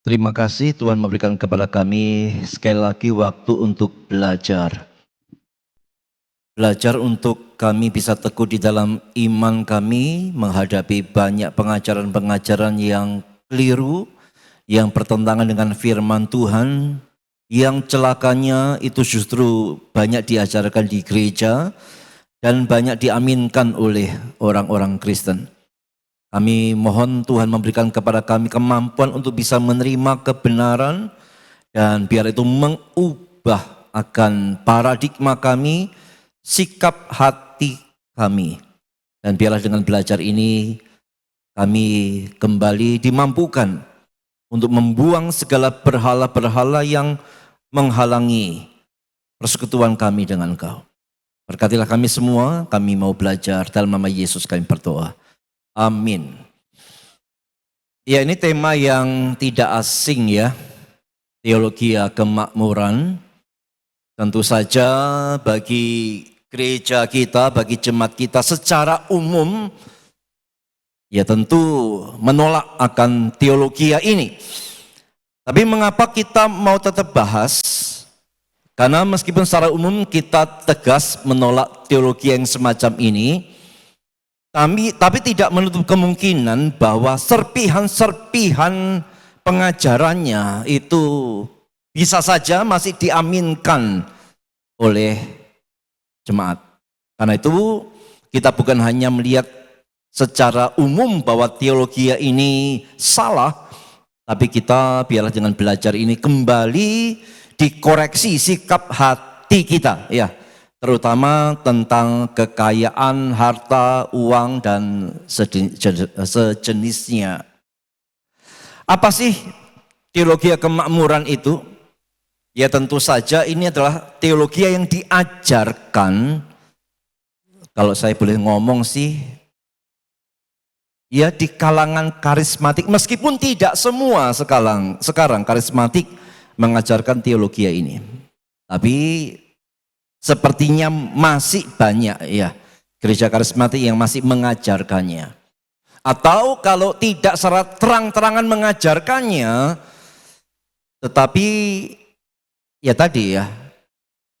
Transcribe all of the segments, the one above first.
Terima kasih Tuhan memberikan kepada kami sekali lagi waktu untuk belajar. Belajar untuk kami bisa teguh di dalam iman kami menghadapi banyak pengajaran-pengajaran yang keliru, yang bertentangan dengan firman Tuhan, yang celakanya itu justru banyak diajarkan di gereja dan banyak diaminkan oleh orang-orang Kristen. Kami mohon Tuhan memberikan kepada kami kemampuan untuk bisa menerima kebenaran dan biar itu mengubah akan paradigma kami, sikap hati kami. Dan biarlah dengan belajar ini kami kembali dimampukan untuk membuang segala berhala-berhala yang menghalangi persekutuan kami dengan Engkau. Berkatilah kami semua, kami mau belajar dalam nama Yesus kami berdoa. Amin. Ya, ini tema yang tidak asing ya, teologi kemakmuran. Tentu saja bagi gereja kita, bagi jemaat kita secara umum, ya tentu menolak akan teologi ini. Tapi mengapa kita mau tetap bahas? Karena meskipun secara umum kita tegas menolak teologi yang semacam ini, tapi tidak menutup kemungkinan bahwa serpihan-serpihan pengajarannya itu bisa saja masih diaminkan oleh jemaat. Karena itu kita bukan hanya melihat secara umum bahwa teologi ini salah, tapi kita biarlah dengan belajar ini kembali dikoreksi sikap hati kita, ya. Terutama tentang kekayaan, harta, uang, dan sejenisnya. Apa sih teologi kemakmuran itu? Ya tentu saja ini adalah teologi yang diajarkan, kalau saya boleh ngomong sih, ya di kalangan karismatik, meskipun tidak semua sekarang karismatik mengajarkan teologi ini. Tapi sepertinya masih banyak ya gereja karismatik yang masih mengajarkannya. Atau kalau tidak secara terang-terangan mengajarkannya, tetapi ya tadi ya,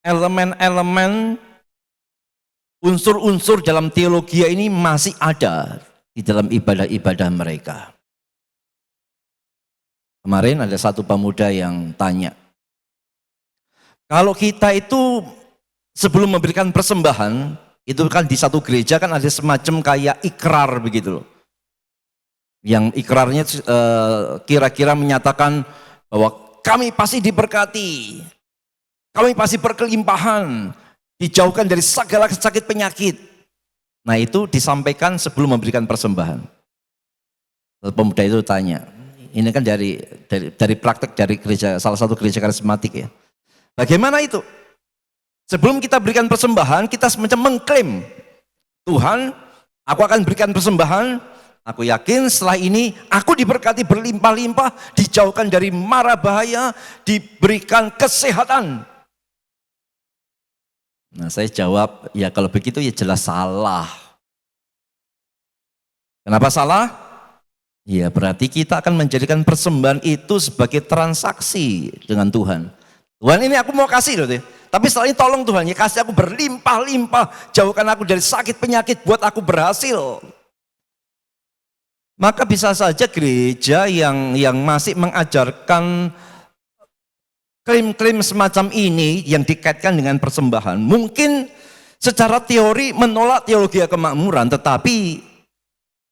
elemen-elemen, unsur-unsur dalam teologi ini masih ada di dalam ibadah-ibadah mereka. Kemarin ada satu pemuda yang tanya, kalau kita itu sebelum memberikan persembahan, itu kan di satu gereja kan ada semacam kayak ikrar begitu loh. Yang ikrarnya kira-kira menyatakan bahwa kami pasti diberkati, kami pasti berkelimpahan, dijauhkan dari segala sakit penyakit. Nah itu disampaikan sebelum memberikan persembahan. Pemuda itu tanya, ini kan dari praktek dari gereja, salah satu gereja karismatik ya. Bagaimana itu? Sebelum kita berikan persembahan, kita semacam mengklaim, Tuhan, aku akan berikan persembahan, aku yakin setelah ini aku diberkati berlimpah-limpah, dijauhkan dari mara bahaya, diberikan kesehatan. Nah saya jawab, ya kalau begitu ya jelas salah. Kenapa salah? Ya berarti kita akan menjadikan persembahan itu sebagai transaksi dengan Tuhan. Tuhan ini aku mau kasih loh, tapi setelah ini tolong Tuhan ya kasih aku berlimpah-limpah, jauhkan aku dari sakit penyakit buat aku berhasil. Maka bisa saja gereja yang masih mengajarkan klaim-klaim semacam ini yang dikaitkan dengan persembahan, mungkin secara teori menolak teologi kemakmuran, tetapi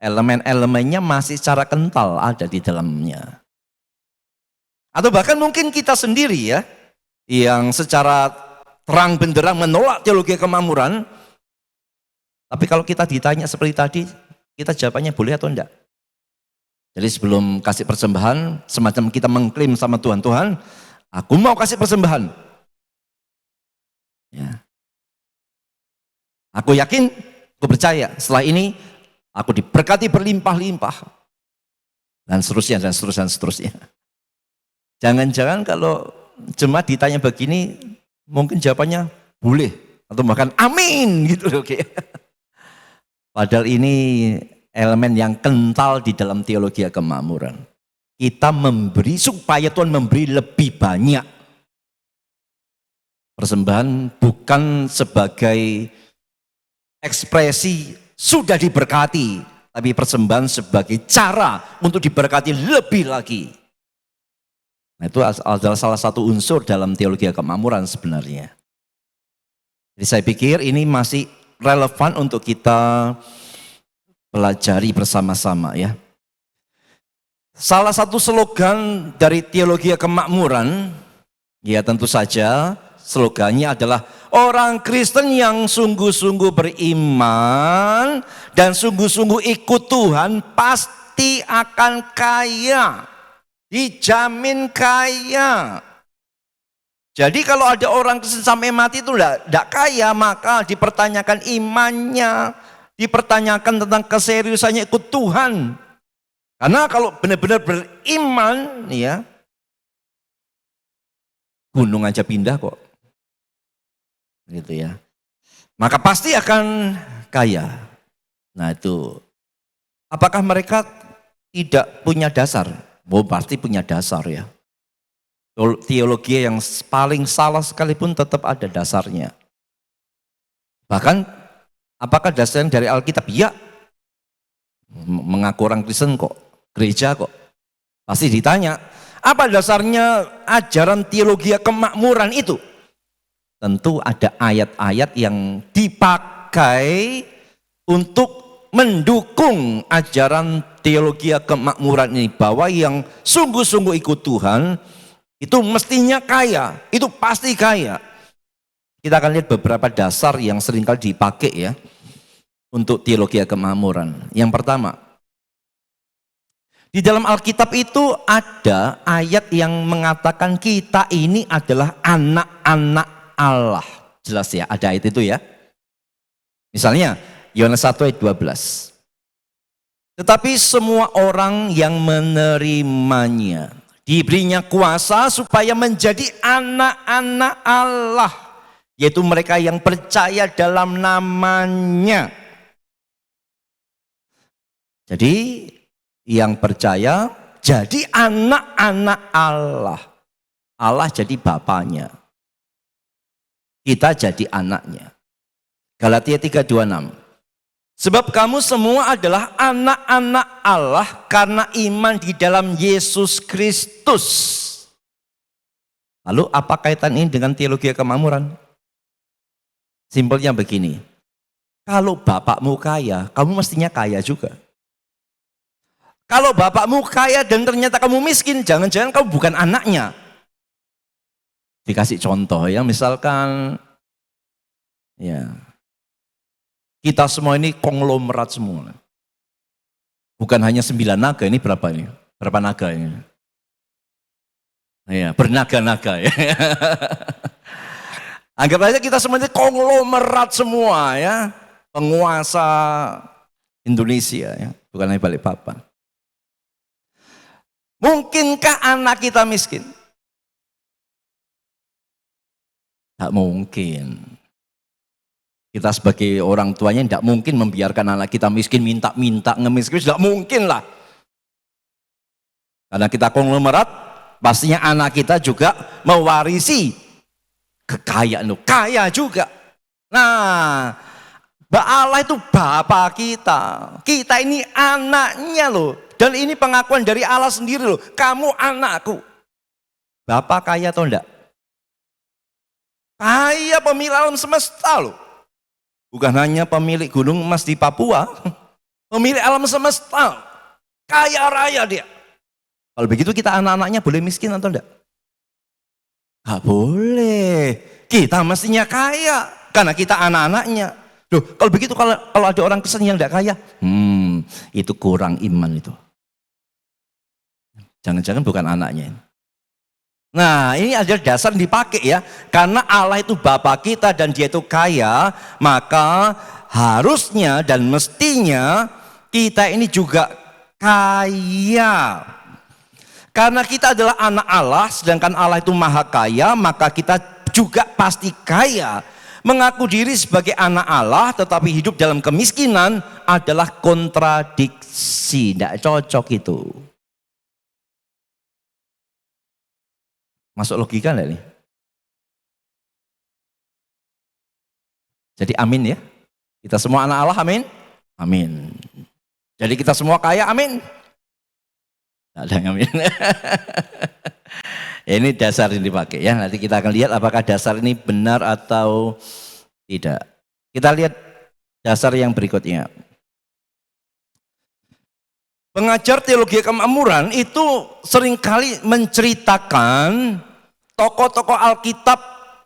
elemen-elemennya masih secara kental ada di dalamnya. Atau bahkan mungkin kita sendiri ya, yang secara terang benderang menolak teologi kemakmuran, tapi kalau kita ditanya seperti tadi, kita jawabannya boleh atau enggak. Jadi sebelum kasih persembahan, semacam kita mengklaim sama Tuhan, Tuhan, aku mau kasih persembahan. Ya. Aku yakin, aku percaya, setelah ini aku diberkati berlimpah-limpah. Dan seterusnya, dan seterusnya, dan seterusnya. Jangan-jangan kalau jemaat ditanya begini, mungkin jawabannya boleh atau bahkan amin gitu loh. Padahal ini elemen yang kental di dalam teologi kemakmuran. kita memberi supaya Tuhan memberi lebih banyak. Persembahan bukan sebagai ekspresi sudah diberkati, tapi persembahan sebagai cara untuk diberkati lebih lagi. Nah, itu adalah salah satu unsur dalam teologi kemakmuran sebenarnya. Jadi saya pikir ini masih relevan untuk kita pelajari bersama-sama ya. Salah satu slogan dari teologi kemakmuran, ya tentu saja slogannya adalah orang Kristen yang sungguh-sungguh beriman dan sungguh-sungguh ikut Tuhan pasti akan kaya, dijamin kaya. Jadi kalau ada orang Kristen sampai mati itu tidak kaya, maka dipertanyakan imannya, dipertanyakan tentang keseriusannya ikut Tuhan. Karena kalau benar-benar beriman, ya gunung aja pindah kok. Gitu ya. Maka pasti akan kaya. Nah itu, apakah mereka tidak punya dasar? Oh pasti punya dasar ya. Teologi yang paling salah sekalipun tetap ada dasarnya. Bahkan apakah dasarnya dari Alkitab? Ya, mengaku orang Kristen kok, gereja kok. Pasti ditanya, apa dasarnya ajaran teologi kemakmuran itu? Tentu ada ayat-ayat yang dipakai untuk mendukung ajaran teologi kemakmuran ini, bahwa yang sungguh-sungguh ikut Tuhan itu mestinya kaya, itu pasti kaya. Kita akan lihat beberapa dasar yang seringkali dipakai ya untuk teologi kemakmuran. Yang pertama, di dalam Alkitab itu ada ayat yang mengatakan kita ini adalah anak-anak Allah. Jelas ya, ada ayat itu ya. Misalnya Yohanes 1 ayat 12. Tetapi semua orang yang menerimanya diberinya kuasa supaya menjadi anak-anak Allah, yaitu mereka yang percaya dalam namanya. Jadi yang percaya jadi anak-anak Allah. Allah jadi bapaknya. Kita jadi anaknya. Galatia 3:26. Sebab kamu semua adalah anak-anak Allah karena iman di dalam Yesus Kristus. Lalu apa kaitan ini dengan teologi kemakmuran? Simpelnya begini. Kalau bapakmu kaya, kamu mestinya kaya juga. Kalau bapakmu kaya dan ternyata kamu miskin, jangan-jangan kamu bukan anaknya. Dikasih contoh ya, misalkan ya kita semua ini konglomerat semua. Bukan hanya 9 naga, ini berapa ini? Berapa naga ini? Ya, bernaga-naga ya. Anggap aja kita semua ini konglomerat semua ya. Penguasa Indonesia ya, bukan hanya Balikpapan. Mungkinkah anak kita miskin? Tak mungkin. Kita sebagai orang tuanya tidak mungkin membiarkan anak kita miskin, minta-minta, ngemiskin, tidak mungkin lah. Karena kita konglomerat, pastinya anak kita juga mewarisi kekayaan, kaya juga. Nah, Allah itu Bapa kita. Kita ini anaknya loh. Dan ini pengakuan dari Allah sendiri loh. Kamu anakku. Bapak kaya atau enggak? Kaya, pemilik alam semesta loh. Bukan hanya pemilik gunung emas di Papua. Pemilik alam semesta. Kaya raya dia. Kalau begitu kita anak-anaknya boleh miskin atau enggak? Gak boleh. Kita mestinya kaya. Karena kita anak-anaknya. Loh, kalau begitu kalau ada orang Kristen yang enggak kaya. Itu kurang iman itu. Jangan-jangan bukan anaknya. Nah, ini ada dasar dipakai ya. Karena Allah itu Bapa kita dan dia itu kaya, maka harusnya dan mestinya kita ini juga kaya. Karena kita adalah anak Allah, sedangkan Allah itu maha kaya, maka kita juga pasti kaya. Mengaku diri sebagai anak Allah tetapi hidup dalam kemiskinan adalah kontradiksi. Tidak cocok itu. Masuk logika enggak nih? Jadi amin ya. Kita semua anak Allah, amin. Amin. Jadi kita semua kaya, amin. Tidak ada yang amin. Ini dasar yang dipakai ya. Nanti kita akan lihat apakah dasar ini benar atau tidak. Kita lihat dasar yang berikutnya. Pengajar teologi kemakmuran itu seringkali menceritakan tokoh-tokoh Alkitab,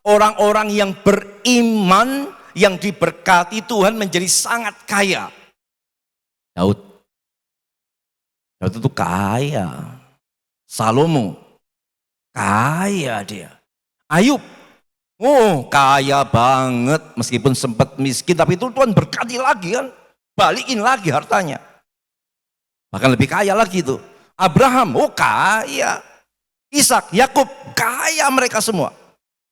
orang-orang yang beriman, yang diberkati Tuhan menjadi sangat kaya. Daud itu kaya. Salomo, kaya dia. Ayub, oh kaya banget, meskipun sempat miskin, tapi itu Tuhan berkati lagi kan, balikin lagi hartanya. Bahkan lebih kaya lagi itu. Abraham, oh kaya. Ishak, Yakub, kaya mereka semua.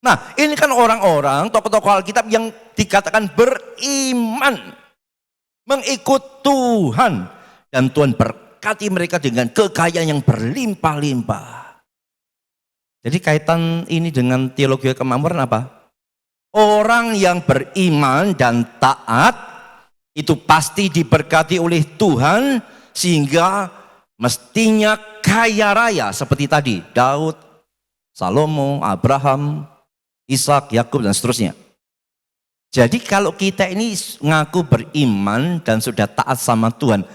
Nah, ini kan orang-orang, tokoh-tokoh Alkitab yang dikatakan beriman, mengikut Tuhan. Dan Tuhan berkati mereka dengan kekayaan yang berlimpah-limpah. Jadi kaitan ini dengan teologi kemakmuran apa? Orang yang beriman dan taat, itu pasti diberkati oleh Tuhan, sehingga mestinya kaya raya seperti tadi, Daud, Salomo, Abraham, Ishak, Yakub dan seterusnya. Jadi kalau kita ini ngaku beriman dan sudah taat sama Tuhan,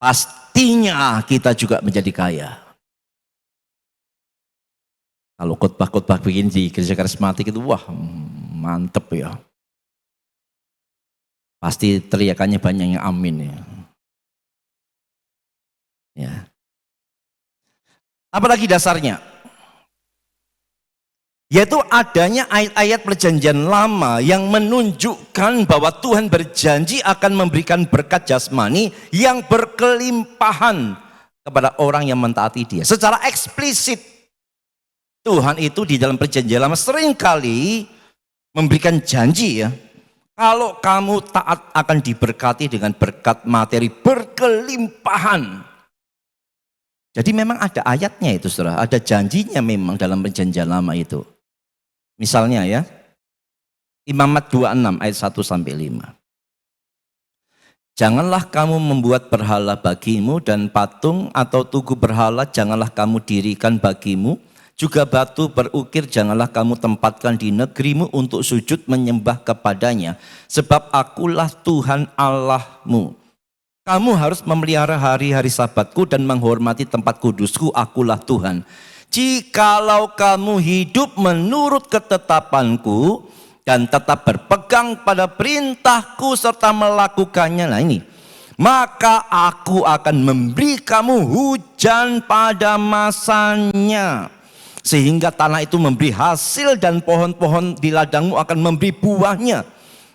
pastinya kita juga menjadi kaya. Kalau khotbah-khotbah begini di gereja karismatik itu wah mantep ya. Pasti teriakannya banyak yang amin ya. Ya. Apalagi dasarnya? Yaitu adanya ayat-ayat perjanjian lama yang menunjukkan bahwa Tuhan berjanji akan memberikan berkat jasmani yang berkelimpahan kepada orang yang mentaati Dia. Secara eksplisit Tuhan itu di dalam perjanjian lama seringkali memberikan janji ya. Kalau kamu taat akan diberkati dengan berkat materi berkelimpahan. Jadi memang ada ayatnya itu saudara, ada janjinya memang dalam perjanjian lama itu. Misalnya ya, Imamat 26 ayat 1-5. Janganlah kamu membuat berhala bagimu dan patung atau tugu berhala janganlah kamu dirikan bagimu. Juga batu berukir janganlah kamu tempatkan di negerimu untuk sujud menyembah kepadanya. Sebab akulah Tuhan Allahmu. Kamu harus memelihara hari-hari sabatku dan menghormati tempat kudusku, akulah Tuhan. Jikalau kamu hidup menurut ketetapanku dan tetap berpegang pada perintahku serta melakukannya, nah ini, maka aku akan memberi kamu hujan pada masanya. Sehingga tanah itu memberi hasil dan pohon-pohon di ladangmu akan memberi buahnya.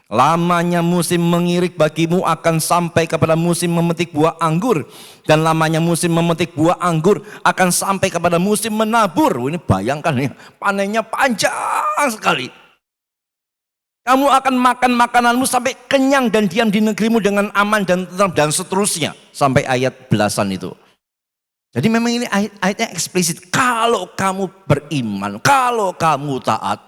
Lamanya musim mengirik bagimu akan sampai kepada musim memetik buah anggur. Dan lamanya musim memetik buah anggur akan sampai kepada musim menabur. Ini bayangkan ya, panennya panjang sekali. Kamu akan makan makananmu sampai kenyang dan diam di negerimu dengan aman dan tenang dan seterusnya. Sampai ayat belasan itu. Jadi memang ini ayatnya eksplisit. Kalau kamu beriman, kalau kamu taat,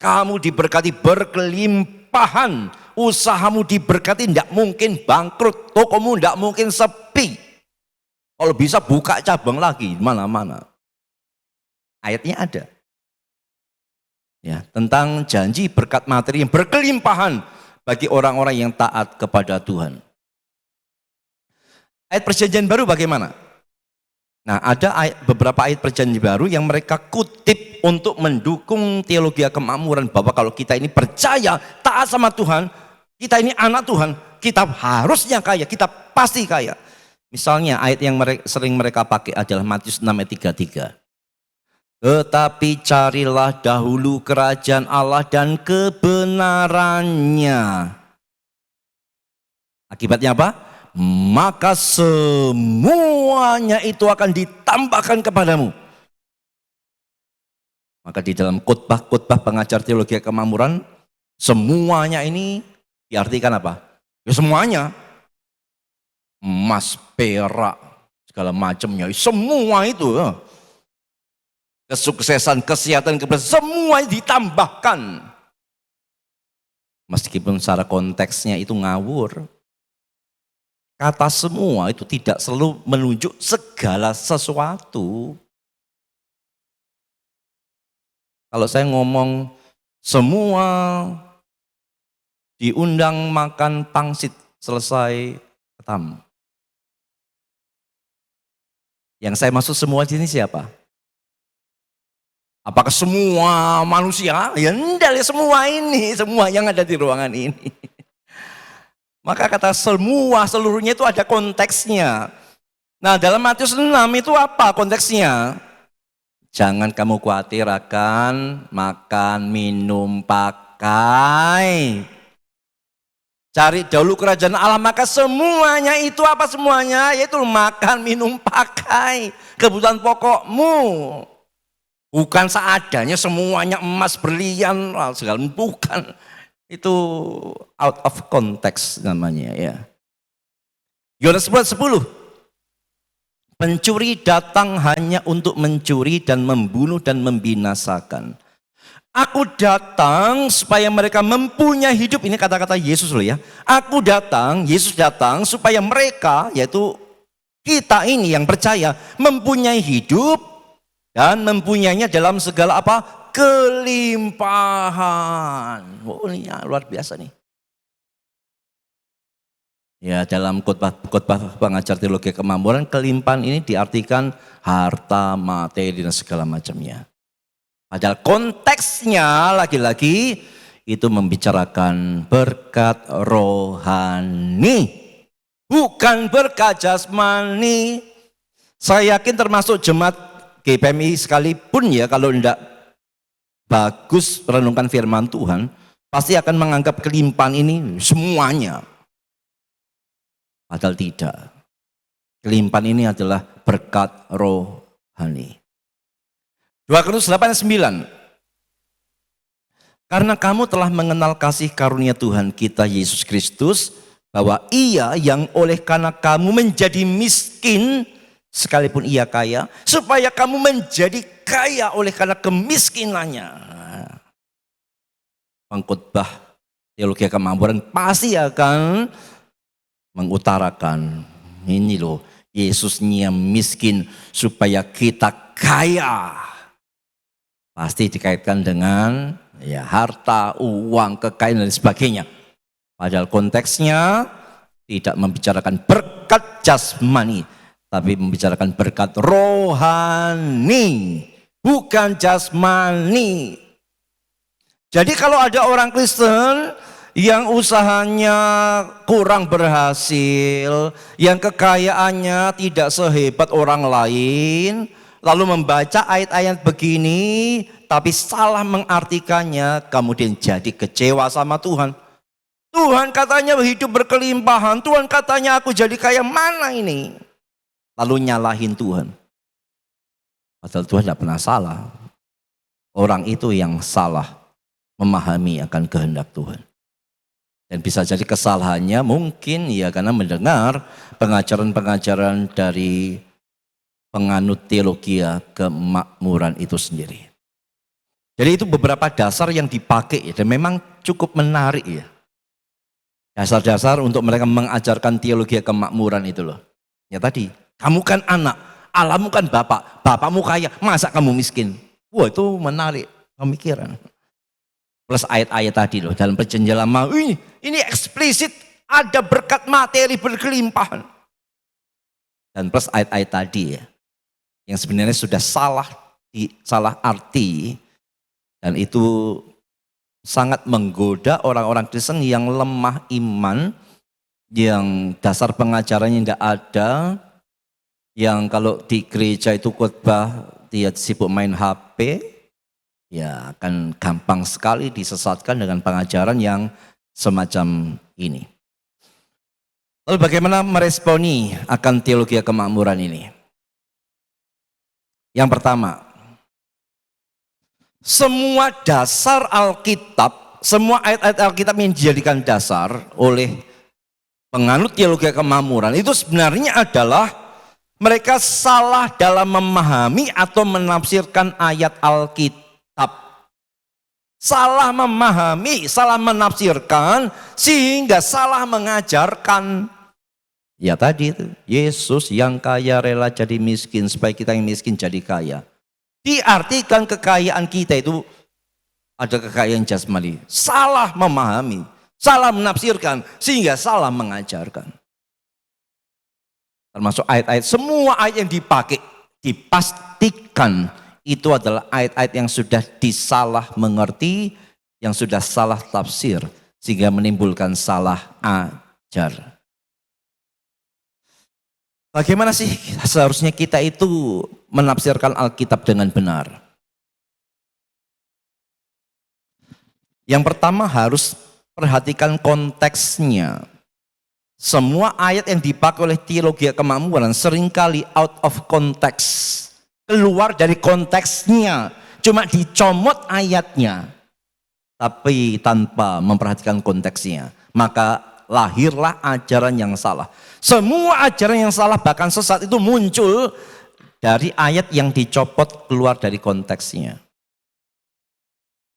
kamu diberkati berkelimpahan, usahamu diberkati, tidak mungkin bangkrut, tokomu tidak mungkin sepi. Kalau bisa buka cabang lagi mana-mana. Ayatnya ada. Ya, tentang janji berkat materi yang berkelimpahan bagi orang-orang yang taat kepada Tuhan. Ayat perjanjian baru bagaimana? Nah, ada beberapa ayat perjanjian baru yang mereka kutip untuk mendukung teologi kemakmuran bahwa kalau kita ini percaya, taat sama Tuhan, kita ini anak Tuhan, kita harusnya kaya, kita pasti kaya. Misalnya ayat yang sering mereka pakai adalah Matius 6 ayat 33. Tetapi carilah dahulu kerajaan Allah dan kebenarannya. Akibatnya apa? Maka semuanya itu akan ditambahkan kepadamu. Maka di dalam khotbah-khotbah pengajar teologi kemakmuran, semuanya ini diartikan apa? Ya semuanya. Emas, perak, segala macamnya, semua itu. kesuksesan, kesehatan, keberhasilan, semuanya ditambahkan. Meskipun secara konteksnya itu ngawur. Kata semua itu tidak selalu menunjuk segala sesuatu. Kalau saya ngomong semua diundang makan pangsit selesai tamu. Yang saya maksud semua di sini siapa? Apakah semua manusia? Ya enggak, ya semua ini, semua yang ada di ruangan ini. Maka kata semua, seluruhnya itu ada konteksnya. Nah, dalam Matius 6 itu apa konteksnya? Jangan kamu khawatir akan makan, minum, pakai. Cari dahulu kerajaan Allah, maka semuanya itu apa semuanya? Yaitu makan, minum, pakai. Kebutuhan pokokmu. Bukan seadanya semuanya emas, berlian, segala bukan. Itu out of context namanya ya. Yohanes 10. Pencuri datang hanya untuk mencuri dan membunuh dan membinasakan. Aku datang supaya mereka mempunyai hidup. Ini kata-kata Yesus loh ya. Aku datang, Yesus datang supaya mereka, yaitu kita ini yang percaya, mempunyai hidup dan mempunyainya dalam segala apa? Kelimpahan. Oh ini ya, luar biasa nih. Ya, dalam khotbah pengajar teologi kemakmuran, kelimpahan ini diartikan harta, materi dan segala macamnya. Padahal konteksnya lagi-lagi itu membicarakan berkat rohani, bukan berkat jasmani. Saya yakin termasuk jemaat GPMI sekalipun ya, kalau tidak bagus merenungkan firman Tuhan, pasti akan menganggap kelimpahan ini semuanya. Padahal tidak. Kelimpahan ini adalah berkat rohani. 2 Korintus 8:9. Karena kamu telah mengenal kasih karunia Tuhan kita Yesus Kristus, bahwa Ia yang oleh karena kamu menjadi miskin, sekalipun Ia kaya, supaya kamu menjadi kaya oleh karena kemiskinannya. Pengkhotbah teologi kemakmuran pasti akan mengutarakan ini loh, Yesusnya miskin supaya kita kaya. Pasti dikaitkan dengan ya harta, uang, kekayaan dan sebagainya. Padahal konteksnya tidak membicarakan berkat jasmani, tapi membicarakan berkat rohani, bukan jasmani. Jadi kalau ada orang Kristen yang usahanya kurang berhasil, yang kekayaannya tidak sehebat orang lain, lalu membaca ayat-ayat begini, tapi salah mengartikannya, kemudian jadi kecewa sama Tuhan. Tuhan katanya hidup berkelimpahan, Tuhan katanya aku jadi kaya, mana ini? Lalu nyalahin Tuhan. Padahal Tuhan tidak pernah salah. Orang itu yang salah memahami akan kehendak Tuhan. Dan bisa jadi kesalahannya mungkin ya karena mendengar pengajaran-pengajaran dari penganut teologi kemakmuran itu sendiri. Jadi itu beberapa dasar yang dipakai dan memang cukup menarik ya. Dasar-dasar untuk mereka mengajarkan teologi kemakmuran itu loh. Ya tadi, kamu kan anak, Allahmu kan bapak, bapakmu kaya, masa kamu miskin? Wah itu menarik pemikiran. Plus ayat-ayat tadi loh, dalam perjanjian lama ini eksplisit ada berkat materi berkelimpahan. Dan plus ayat-ayat tadi ya, yang sebenarnya sudah salah arti, dan itu sangat menggoda orang-orang Kristen yang lemah iman, yang dasar pengajarannya tidak ada, yang kalau di gereja itu khotbah dia sibuk main HP, ya akan gampang sekali disesatkan dengan pengajaran yang semacam ini. Lalu bagaimana meresponi akan teologi kemakmuran ini? Yang pertama, semua dasar Alkitab, semua ayat-ayat Alkitab yang dijadikan dasar oleh penganut teologi kemakmuran itu sebenarnya adalah Mereka salah dalam memahami atau menafsirkan ayat Alkitab. Salah memahami, salah menafsirkan, sehingga salah mengajarkan. Ya tadi itu, Yesus yang kaya rela jadi miskin supaya kita yang miskin jadi kaya. Diartikan kekayaan kita itu ada kekayaan jasmani. Salah memahami, salah menafsirkan, sehingga salah mengajarkan. Termasuk ayat-ayat, semua ayat yang dipakai, dipastikan itu adalah ayat-ayat yang sudah disalah mengerti, yang sudah salah tafsir, sehingga menimbulkan salah ajar. Bagaimana sih seharusnya kita itu menafsirkan Alkitab dengan benar? Yang pertama harus perhatikan konteksnya. Semua ayat yang dipakai oleh teologi kemakmuran seringkali out of context. Keluar dari konteksnya. Cuma dicomot ayatnya. Tapi tanpa memperhatikan konteksnya. Maka lahirlah ajaran yang salah. Semua ajaran yang salah bahkan sesat itu muncul dari ayat yang dicopot keluar dari konteksnya.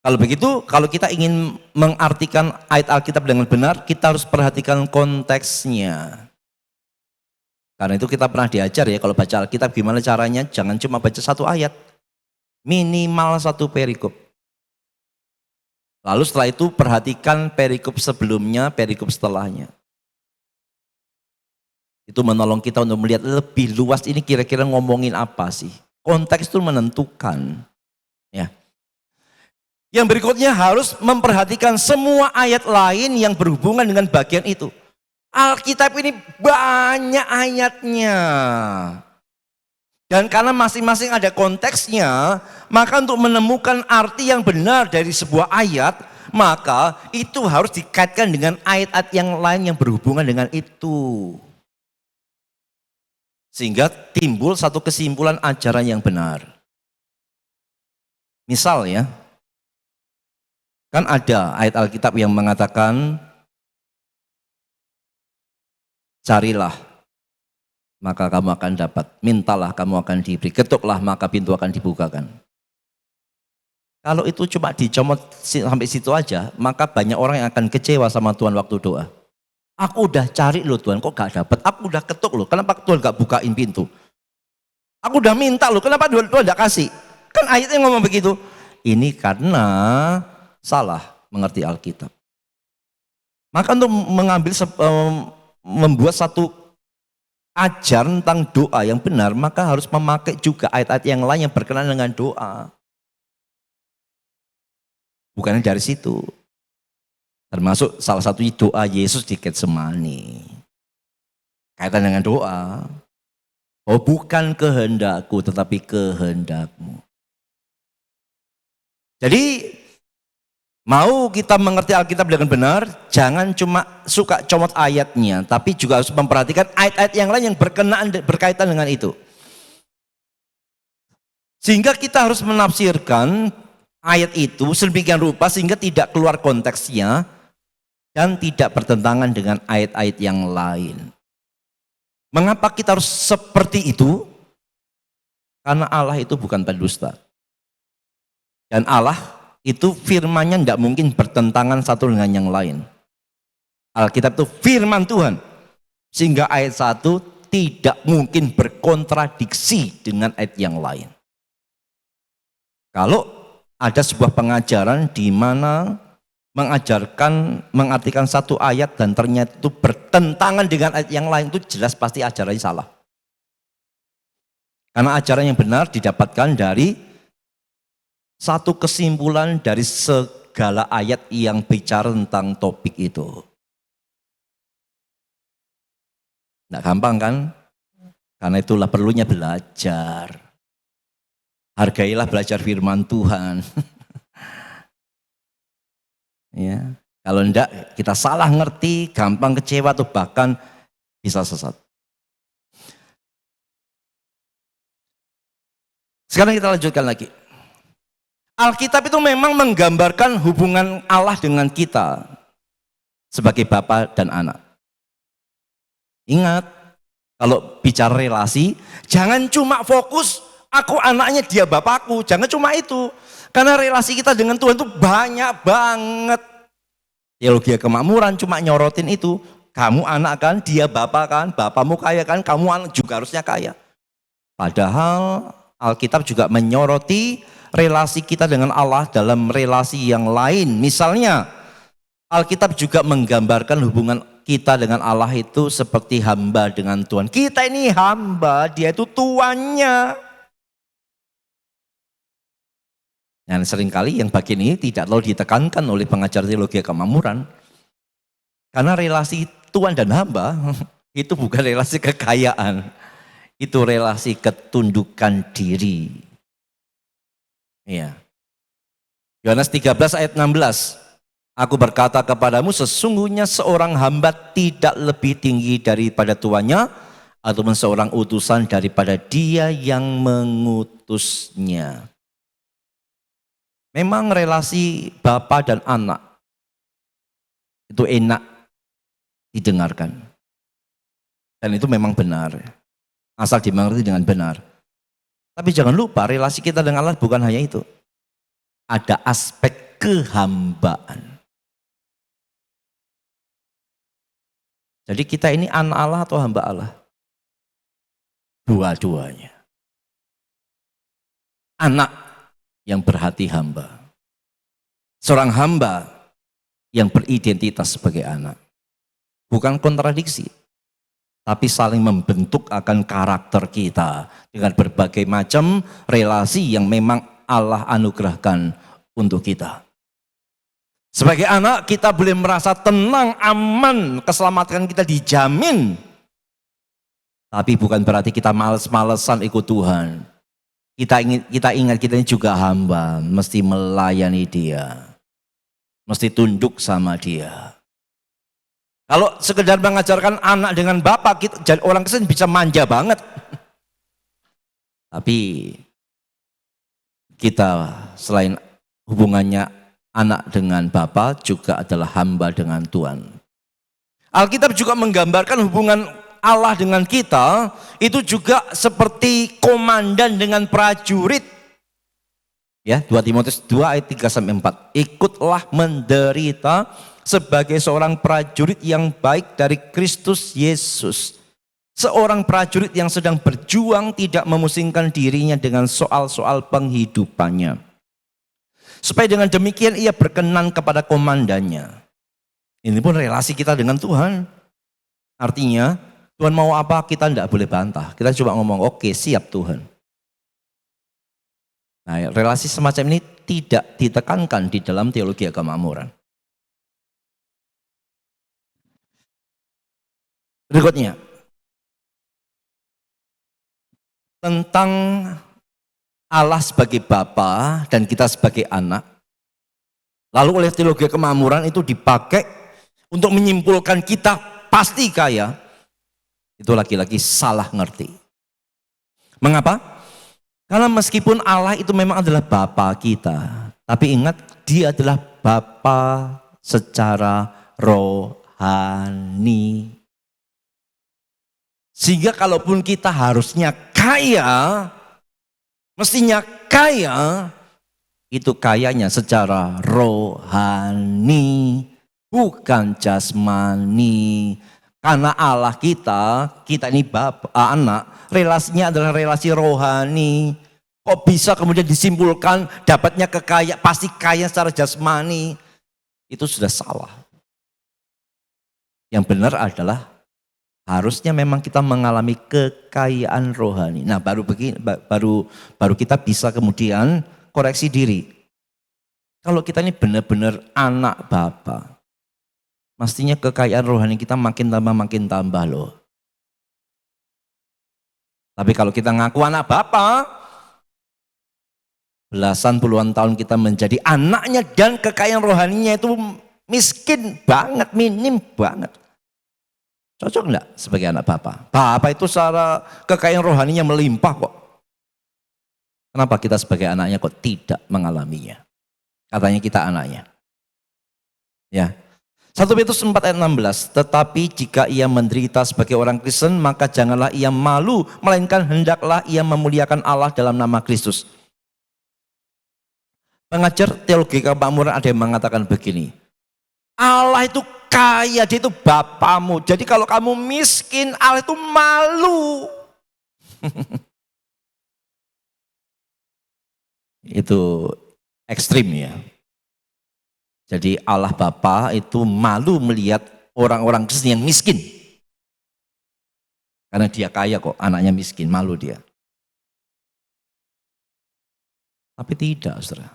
Kalau begitu, kalau kita ingin mengartikan ayat Alkitab dengan benar, kita harus perhatikan konteksnya. Karena itu kita pernah diajar ya, kalau baca Alkitab gimana caranya, jangan cuma baca satu ayat. Minimal satu perikop. Lalu setelah itu perhatikan perikop sebelumnya, perikop setelahnya. Itu menolong kita untuk melihat lebih luas ini kira-kira ngomongin apa sih. Konteks itu menentukan. Ya. Yang berikutnya harus memperhatikan semua ayat lain yang berhubungan dengan bagian itu. Alkitab ini banyak ayatnya. Dan karena masing-masing ada konteksnya, maka untuk menemukan arti yang benar dari sebuah ayat, maka itu harus dikaitkan dengan ayat-ayat yang lain yang berhubungan dengan itu. Sehingga timbul satu kesimpulan ajaran yang benar. Misal ya, kan ada ayat Alkitab yang mengatakan, carilah maka kamu akan dapat, mintalah kamu akan diberi, ketuklah maka pintu akan dibukakan. Kalau itu cuma dicomot sampai situ aja, maka banyak orang yang akan kecewa sama Tuhan waktu doa. Aku udah cari loh Tuhan, kok gak dapat? Aku udah ketuk loh, kenapa Tuhan gak bukain pintu? Aku udah minta loh, kenapa Tuhan gak kasih? Kan ayatnya ngomong begitu. Ini karena salah mengerti Alkitab. Maka untuk membuat satu ajaran tentang doa yang benar, maka harus memakai juga ayat-ayat yang lain yang berkenaan dengan doa. Bukan dari situ. Termasuk salah satu doa Yesus di Getsemani. Kaitan dengan doa. Oh bukan kehendakku tetapi kehendakmu. Jadi mau kita mengerti Alkitab dengan benar, jangan cuma suka comot ayatnya, tapi juga harus memperhatikan ayat-ayat yang lain yang berkaitan dengan itu. Sehingga kita harus menafsirkan ayat itu sedemikian rupa sehingga tidak keluar konteksnya dan tidak bertentangan dengan ayat-ayat yang lain. Mengapa kita harus seperti itu? Karena Allah itu bukan pendusta. Dan Allah itu firman-Nya tidak mungkin bertentangan satu dengan yang lain. Alkitab itu firman Tuhan. Sehingga ayat 1 tidak mungkin berkontradiksi dengan ayat yang lain. Kalau ada sebuah pengajaran di mana mengartikan satu ayat dan ternyata itu bertentangan dengan ayat yang lain, itu jelas pasti ajarannya salah. Karena ajaran yang benar didapatkan dari satu kesimpulan dari segala ayat yang bicara tentang topik itu. Nggak gampang kan? Karena itulah perlunya belajar. Hargailah belajar firman Tuhan. Ya, kalau enggak kita salah ngerti, gampang kecewa atau bahkan bisa sesat. Sekarang kita lanjutkan lagi. Alkitab itu memang menggambarkan hubungan Allah dengan kita sebagai bapa dan anak. Ingat, Kalau bicara relasi, jangan cuma fokus aku anaknya dia bapakku, jangan cuma itu. Karena relasi kita dengan Tuhan itu banyak banget. Teologi kemakmuran cuma nyorotin itu. Kamu anak kan, dia bapak kan, bapakmu kaya kan, kamu anak juga harusnya kaya. Padahal Alkitab juga menyoroti relasi kita dengan Allah dalam relasi yang lain. Misalnya, Alkitab juga menggambarkan hubungan kita dengan Allah itu seperti hamba dengan Tuhan. Kita ini hamba, dia itu tuannya. Dan seringkali yang bagian ini tidak terlalu ditekankan oleh pengajar teologi kemakmuran. Karena relasi tuan dan hamba itu bukan relasi kekayaan. Itu relasi ketundukan diri. Iya. Yohanes 13 ayat 16. Aku berkata kepadamu, sesungguhnya seorang hamba tidak lebih tinggi daripada tuannya, ataupun seorang utusan daripada dia yang mengutusnya. Memang relasi bapa dan anak itu enak didengarkan. Dan itu memang benar. Asal dimengerti dengan benar. Tapi jangan lupa relasi kita dengan Allah bukan hanya itu. Ada aspek kehambaan. Jadi kita ini anak Allah atau hamba Allah? Dua-duanya. Anak yang berhati hamba. Seorang hamba yang beridentitas sebagai anak. Bukan kontradiksi. Tapi saling membentuk akan karakter kita dengan berbagai macam relasi yang memang Allah anugerahkan untuk kita. Sebagai anak kita boleh merasa tenang, aman, keselamatan kita dijamin. Tapi bukan berarti kita males-malesan ikut Tuhan. Kita ingat kita ini juga hamba, mesti melayani Dia. Mesti tunduk sama Dia. Kalau sekedar mengajarkan anak dengan bapak, orang Kristen bisa manja banget. Tapi kita selain hubungannya anak dengan bapak, juga adalah hamba dengan Tuhan. Alkitab juga menggambarkan hubungan Allah dengan kita, itu juga seperti komandan dengan prajurit. Ya, 2 Timotius 2 ayat 3-4. Ikutlah menderita sebagai seorang prajurit yang baik dari Kristus Yesus. Seorang prajurit yang sedang berjuang tidak memusingkan dirinya dengan soal-soal penghidupannya. Supaya dengan demikian ia berkenan kepada komandannya. Ini pun relasi kita dengan Tuhan. Artinya Tuhan mau apa kita tidak boleh bantah. Kita cuma ngomong oke, siap Tuhan. Nah, relasi semacam ini tidak ditekankan di dalam teologi kemakmuran. Berikutnya, tentang Allah sebagai Bapa dan kita sebagai anak. Lalu oleh teologi kemakmuran itu dipakai untuk menyimpulkan kita pasti kaya. Itu lagi-lagi salah ngerti. Mengapa? Karena meskipun Allah itu memang adalah Bapa kita, tapi ingat Dia adalah Bapa secara rohani. Sehingga kalaupun kita harusnya kaya, mestinya kaya, itu kayanya secara rohani, bukan jasmani. Karena Allah kita ini anak, relasinya adalah relasi rohani. Kok bisa kemudian disimpulkan dapatnya kekayaan, pasti kaya secara jasmani. Itu sudah salah. Yang benar adalah harusnya memang kita mengalami kekayaan rohani. Nah, baru kita bisa kemudian koreksi diri. Kalau kita ini benar-benar anak Bapa, mestinya kekayaan rohani kita makin tambah loh. Tapi kalau kita ngaku anak Bapa, belasan puluhan tahun kita menjadi anaknya dan kekayaan rohaninya itu miskin banget, minim banget. Cocok enggak sebagai anak Bapa? Bapa itu secara kekayaan rohaninya melimpah kok. Kenapa kita sebagai anaknya kok tidak mengalaminya? Katanya kita anaknya. Ya. 1 Petrus 4 ayat 16, tetapi jika ia menderita sebagai orang Kristen, maka janganlah ia malu, melainkan hendaklah ia memuliakan Allah dalam nama Kristus. Pengajar teologi kemakmuran ada yang mengatakan begini, Allah itu kaya, dia itu bapamu. Jadi kalau kamu miskin, Allah itu malu. Itu ekstrim ya. Jadi Allah Bapa itu malu melihat orang-orang Kristen yang miskin. Karena dia kaya kok, anaknya miskin, malu dia. Tapi tidak, saudara.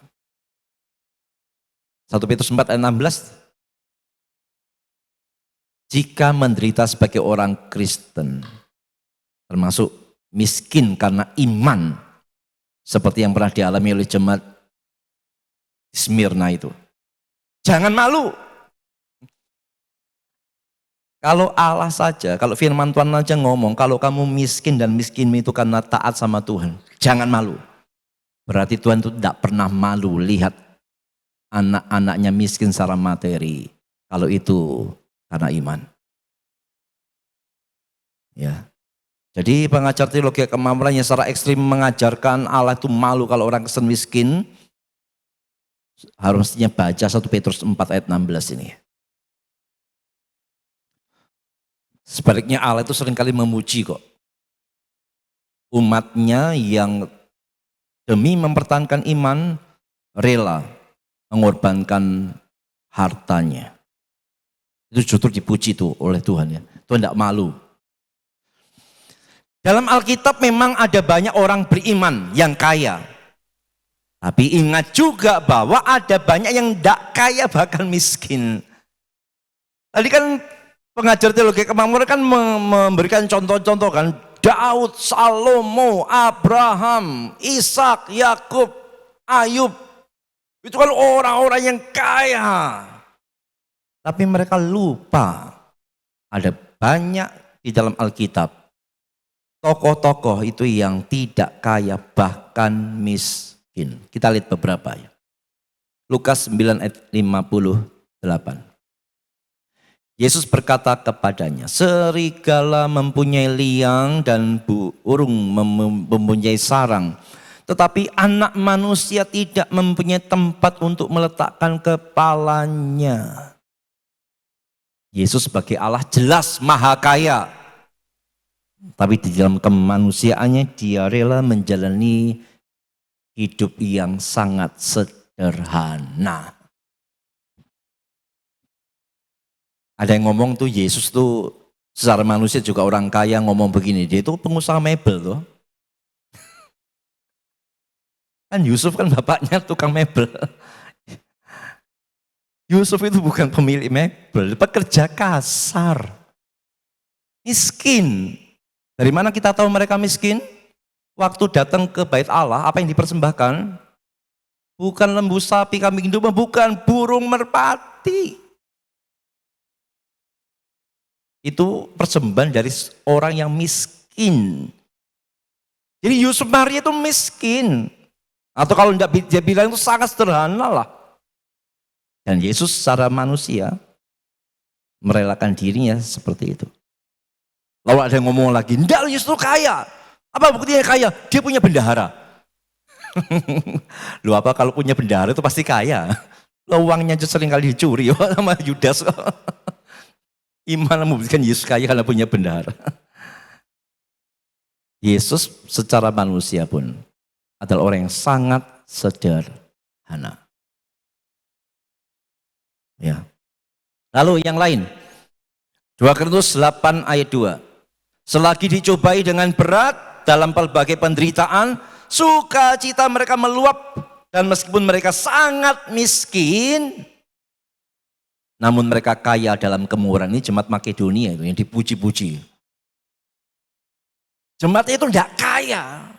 1 Petrus 4 ayat 16. Jika menderita sebagai orang Kristen, termasuk miskin karena iman, seperti yang pernah dialami oleh jemaat Smyrna itu, jangan malu. Kalau Allah saja, kalau firman Tuhan saja ngomong, kalau kamu miskin dan miskinmu itu karena taat sama Tuhan, jangan malu. Berarti Tuhan itu tidak pernah malu lihat anak-anaknya miskin secara materi. Kalau itu karena iman. Ya. Jadi pengajar teologi kemakmuran yang secara ekstrim mengajarkan Allah itu malu kalau orang Kristen miskin, harusnya baca 1 Petrus 4 ayat 16 ini. Sebaliknya Allah itu seringkali memuji kok umatnya yang demi mempertahankan iman rela mengorbankan hartanya. Itu justru dipuji tuh oleh Tuhan ya. Tuhan tidak malu. Dalam Alkitab memang ada banyak orang beriman yang kaya. Tapi ingat juga bahwa ada banyak yang tidak kaya bahkan miskin. Tadi kan pengajar teologi kemakmuran kan memberikan contoh-contoh kan. Daud, Salomo, Abraham, Ishak, Yakub, Ayub. Itu kan orang-orang yang kaya. Tapi mereka lupa ada banyak di dalam Alkitab tokoh-tokoh itu yang tidak kaya bahkan miskin. Kita lihat beberapa ya. Lukas 9 ayat 58. Yesus berkata kepadanya, serigala mempunyai liang dan burung mempunyai sarang, tetapi anak manusia tidak mempunyai tempat untuk meletakkan kepalanya. Yesus sebagai Allah jelas maha kaya. Tapi di dalam kemanusiaannya dia rela menjalani hidup yang sangat sederhana. Ada yang ngomong tuh Yesus tuh secara manusia juga orang kaya, ngomong begini, dia itu pengusaha mebel tuh. Kan Yusuf kan bapaknya tukang mebel. Yusuf itu bukan pemilik mebel, pekerja kasar. Miskin. Dari mana kita tahu mereka miskin? Waktu datang ke bait Allah, apa yang dipersembahkan? Bukan lembu sapi, kambing domba, bukan, burung merpati. Itu persembahan dari orang yang miskin. Jadi Yusuf Maria itu miskin. Atau kalau tidak dia bilang itu sangat sederhana lah. Dan Yesus secara manusia merelakan dirinya seperti itu. Lalu ada yang ngomong lagi, enggak, Yesus itu kaya. Apa buktinya kaya? Dia punya bendahara. Lu apa kalau punya bendahara itu pasti kaya. Lo uangnya sering kali dicuri sama Yudas. Iman membuktikan Yesus kaya karena punya bendahara. Yesus secara manusia pun adalah orang yang sangat sederhana. Ya. Lalu yang lain, 2 Korintus 8 ayat 2. Selagi dicobai dengan berat dalam pelbagai penderitaan, sukacita mereka meluap, dan meskipun mereka sangat miskin, namun mereka kaya dalam kemurahan. Ini jemaat Makedonia itu yang dipuji-puji. Jemaat itu tidak kaya.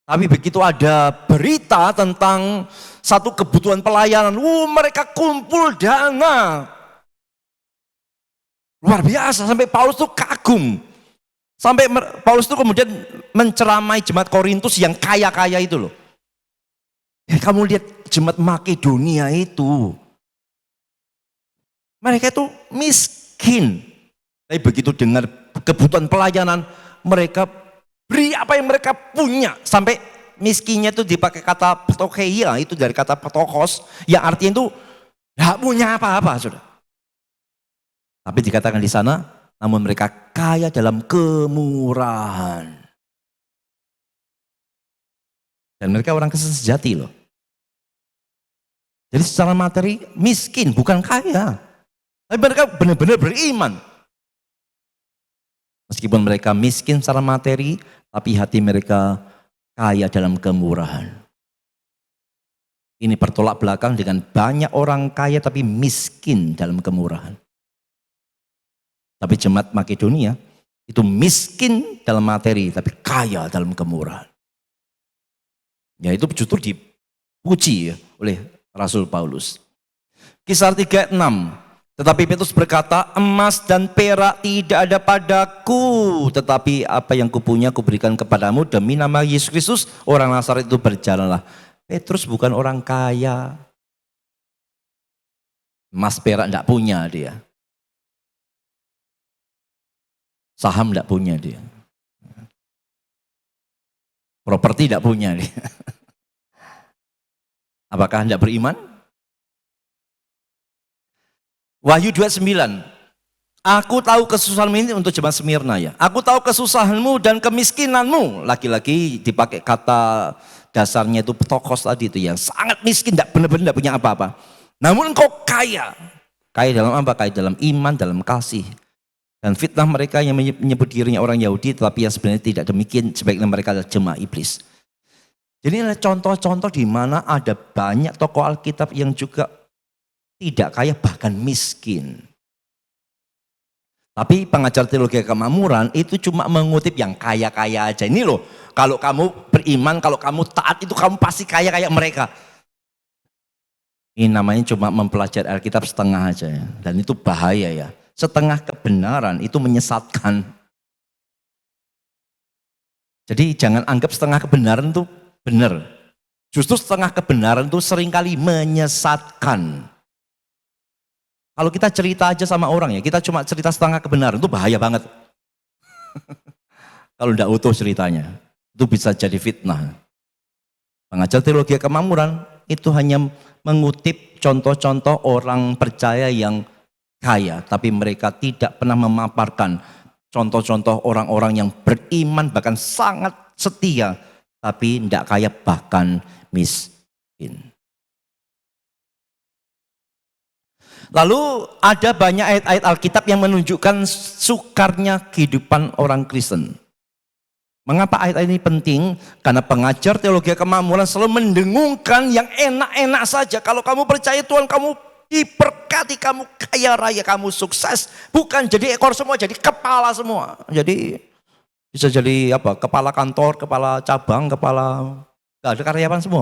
Tapi begitu ada berita tentang satu kebutuhan pelayanan, mereka kumpul dana. Luar biasa, sampai Paulus itu kagum. Sampai Paulus itu kemudian menceramai jemaat Korintus yang kaya-kaya itu loh. Ya, kamu lihat jemaat Makedonia itu. Mereka itu miskin. Tapi begitu dengar kebutuhan pelayanan, mereka beri apa yang mereka punya. Sampai miskinnya itu dipakai kata ptokeia, itu dari kata ptokos, yang artinya itu tidak punya apa-apa, sudah. Tapi dikatakan di sana, namun mereka kaya dalam kemurahan. Dan mereka orang sejati loh. Jadi secara materi miskin, bukan kaya. Tapi mereka benar-benar beriman. Meskipun mereka miskin secara materi, tapi hati mereka kaya dalam kemurahan. Ini bertolak belakang dengan banyak orang kaya tapi miskin dalam kemurahan. Tapi jemaat Makedonia itu miskin dalam materi tapi kaya dalam kemurahan. Ya itu justru dipuji oleh Rasul Paulus. Kisah 3:6. Tetapi Petrus berkata, emas dan perak tidak ada padaku, tetapi apa yang kupunya kuberikan kepadamu demi nama Yesus Kristus, orang Nazaret itu berjalanlah. Petrus bukan orang kaya. Emas perak tidak punya dia. Saham tidak punya dia. Properti tidak punya dia. Apakah Anda beriman? Wahyu 29. Aku tahu kesusahanmu ini untuk jemaat Smyrna ya. Aku tahu kesusahanmu dan kemiskinanmu. Lagi-lagi dipakai kata dasarnya itu petokos tadi itu yang sangat miskin, tidak benar-benar tidak punya apa-apa. Namun engkau kaya. Kaya dalam apa? Kaya dalam iman, dalam kasih. Dan fitnah mereka yang menyebut dirinya orang Yahudi, tetapi yang sebenarnya tidak demikian, sebaiknya mereka adalah jemaah iblis. Jadi adalah contoh-contoh di mana ada banyak tokoh Alkitab yang juga tidak kaya, bahkan miskin. Tapi pengajar teologi kemakmuran itu cuma mengutip yang kaya-kaya aja. Ini loh, kalau kamu beriman, kalau kamu taat itu kamu pasti kaya kayak mereka. Ini namanya cuma mempelajari Alkitab setengah aja ya. Dan itu bahaya ya. Setengah kebenaran itu menyesatkan. Jadi jangan anggap setengah kebenaran itu benar. Justru setengah kebenaran itu seringkali menyesatkan. Kalau kita cerita aja sama orang ya, kita cuma cerita setengah kebenaran, itu bahaya banget. Kalau tidak utuh ceritanya, itu bisa jadi fitnah. Pengajar teologi kemakmuran itu hanya mengutip contoh-contoh orang percaya yang kaya, tapi mereka tidak pernah memaparkan contoh-contoh orang-orang yang beriman, bahkan sangat setia, tapi tidak kaya, bahkan miskin. Lalu ada banyak ayat-ayat Alkitab yang menunjukkan sukarnya kehidupan orang Kristen. Mengapa ayat-ayat ini penting? Karena pengajar teologi kemakmuran selalu mendengungkan yang enak-enak saja. Kalau kamu percaya Tuhan, kamu diberkati, kamu kaya raya, kamu sukses. Bukan jadi ekor semua, jadi kepala semua. Jadi bisa jadi apa? Kepala kantor, kepala cabang, kepala, gak ada karyawan semua.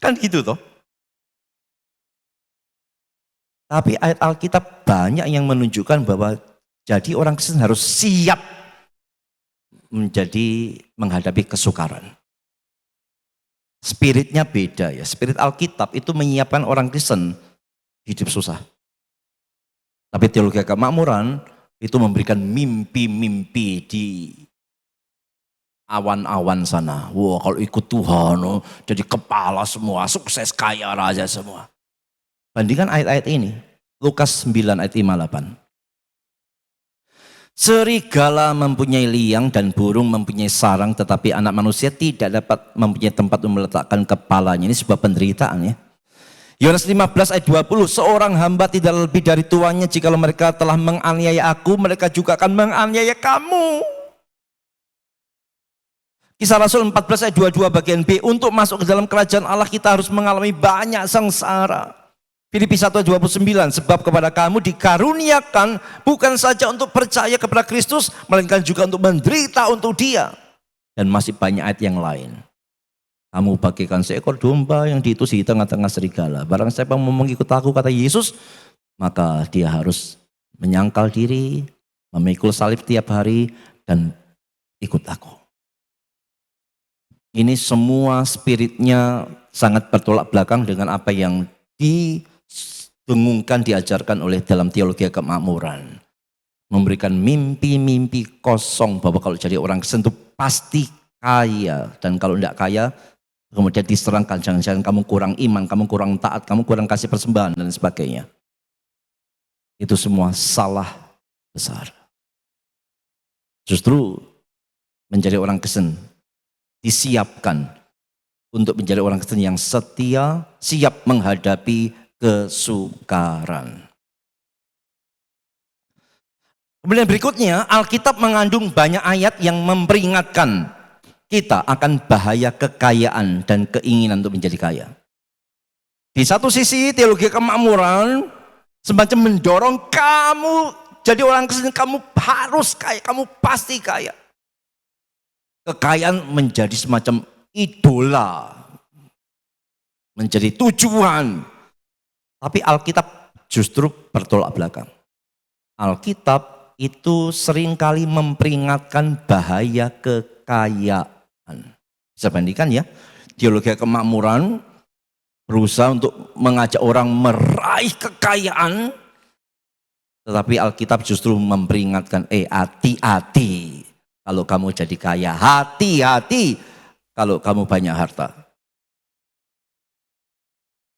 Kan gitu toh. Tapi ayat Alkitab banyak yang menunjukkan bahwa jadi orang Kristen harus siap menghadapi kesukaran. Spiritnya beda ya. Spirit Alkitab itu menyiapkan orang Kristen hidup susah. Tapi teologi kemakmuran itu memberikan mimpi-mimpi di awan-awan sana. Wah, kalau ikut Tuhan, jadi kepala semua, sukses, kaya, raja semua. Bandingkan ayat-ayat ini. Lukas 9 ayat 58. Serigala mempunyai liang dan burung mempunyai sarang, tetapi anak manusia tidak dapat mempunyai tempat untuk meletakkan kepalanya. Ini sebuah penderitaan ya. Yohanes 15 ayat 20. Seorang hamba tidak lebih dari tuannya. Jikalau mereka telah menganiaya aku, mereka juga akan menganiaya kamu. Kisah Rasul 14 ayat 22 bagian B. Untuk masuk ke dalam kerajaan Allah kita harus mengalami banyak sengsara. Filipi 1 ayat 29. Sebab kepada kamu dikaruniakan bukan saja untuk percaya kepada Kristus, melainkan juga untuk menderita untuk Dia. Dan masih banyak ayat yang lain. Kamu bagikan seekor domba yang diitus di tengah-tengah serigala. Barang siapa mau mengikut aku, kata Yesus, maka dia harus menyangkal diri, memikul salib tiap hari, dan ikut aku. Ini semua spiritnya sangat bertolak belakang dengan apa yang didengungkan, diajarkan oleh dalam teologi kemakmuran. Memberikan mimpi-mimpi kosong bahwa kalau jadi orang Kristen itu pasti kaya. Dan kalau tidak kaya, kemudian diserangkan, jangan-jangan kamu kurang iman, kamu kurang taat, kamu kurang kasih persembahan dan sebagainya. Itu semua salah besar. Justru menjadi orang Kristen disiapkan untuk menjadi orang Kristen yang setia, siap menghadapi kesukaran. Kemudian berikutnya, Alkitab mengandung banyak ayat yang memperingatkan kita akan bahaya kekayaan dan keinginan untuk menjadi kaya. Di satu sisi teologi kemakmuran semacam mendorong kamu jadi orang Kristen, kamu harus kaya, kamu pasti kaya. Kekayaan menjadi semacam idola, menjadi tujuan. Tapi Alkitab justru bertolak belakang. Alkitab itu seringkali memperingatkan bahaya kekayaan. Bisa bandingkan ya, teologi kemakmuran berusaha untuk mengajak orang meraih kekayaan, tetapi Alkitab justru memperingatkan, hati-hati kalau kamu jadi kaya, hati-hati kalau kamu banyak harta.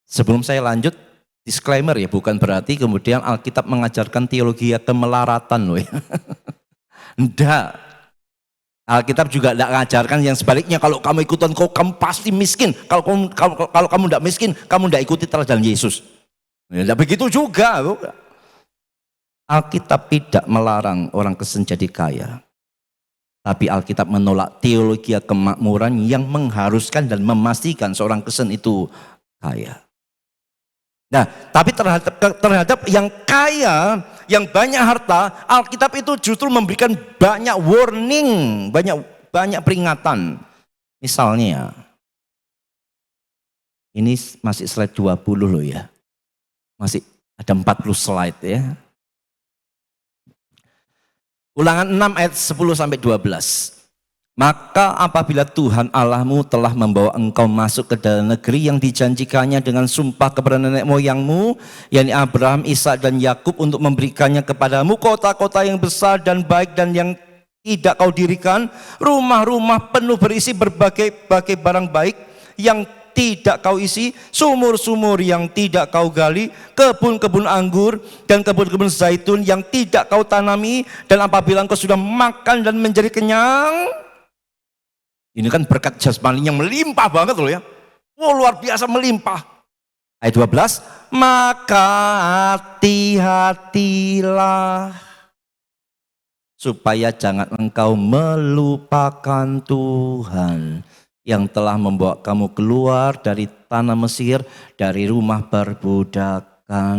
Sebelum saya lanjut, disclaimer ya, bukan berarti kemudian Alkitab mengajarkan teologi kemelaratan loh ya. Enggak. Alkitab juga tidak mengajarkan yang sebaliknya, kalau kamu ikutan kamu pasti miskin. Kalau kamu tidak miskin, kamu tidak ikuti teladan Yesus. Tidak begitu juga. Alkitab tidak melarang orang Kristen jadi kaya. Tapi Alkitab menolak teologi kemakmuran yang mengharuskan dan memastikan seorang Kristen itu kaya. Nah, tapi terhadap yang kaya, yang banyak harta, Alkitab itu justru memberikan banyak warning, banyak peringatan. Misalnya, ini masih slide 20 loh ya. Masih ada 40 slide ya. Ulangan 6 ayat 10 sampai 12. Maka apabila Tuhan Allahmu telah membawa engkau masuk ke dalam negeri yang dijanjikannya dengan sumpah kepada nenek moyangmu, yakni Abraham, Ishak dan Yakub, untuk memberikannya kepadamu kota-kota yang besar dan baik dan yang tidak kau dirikan, rumah-rumah penuh berisi berbagai barang baik yang tidak kau isi, sumur-sumur yang tidak kau gali, kebun-kebun anggur dan kebun-kebun zaitun yang tidak kau tanami, dan apabila engkau sudah makan dan menjadi kenyang. Ini kan berkat jasmani yang melimpah banget loh ya. Wow, luar biasa melimpah. Ayat 12, maka hati-hatilah supaya jangan engkau melupakan Tuhan yang telah membawa kamu keluar dari tanah Mesir, dari rumah perbudakan.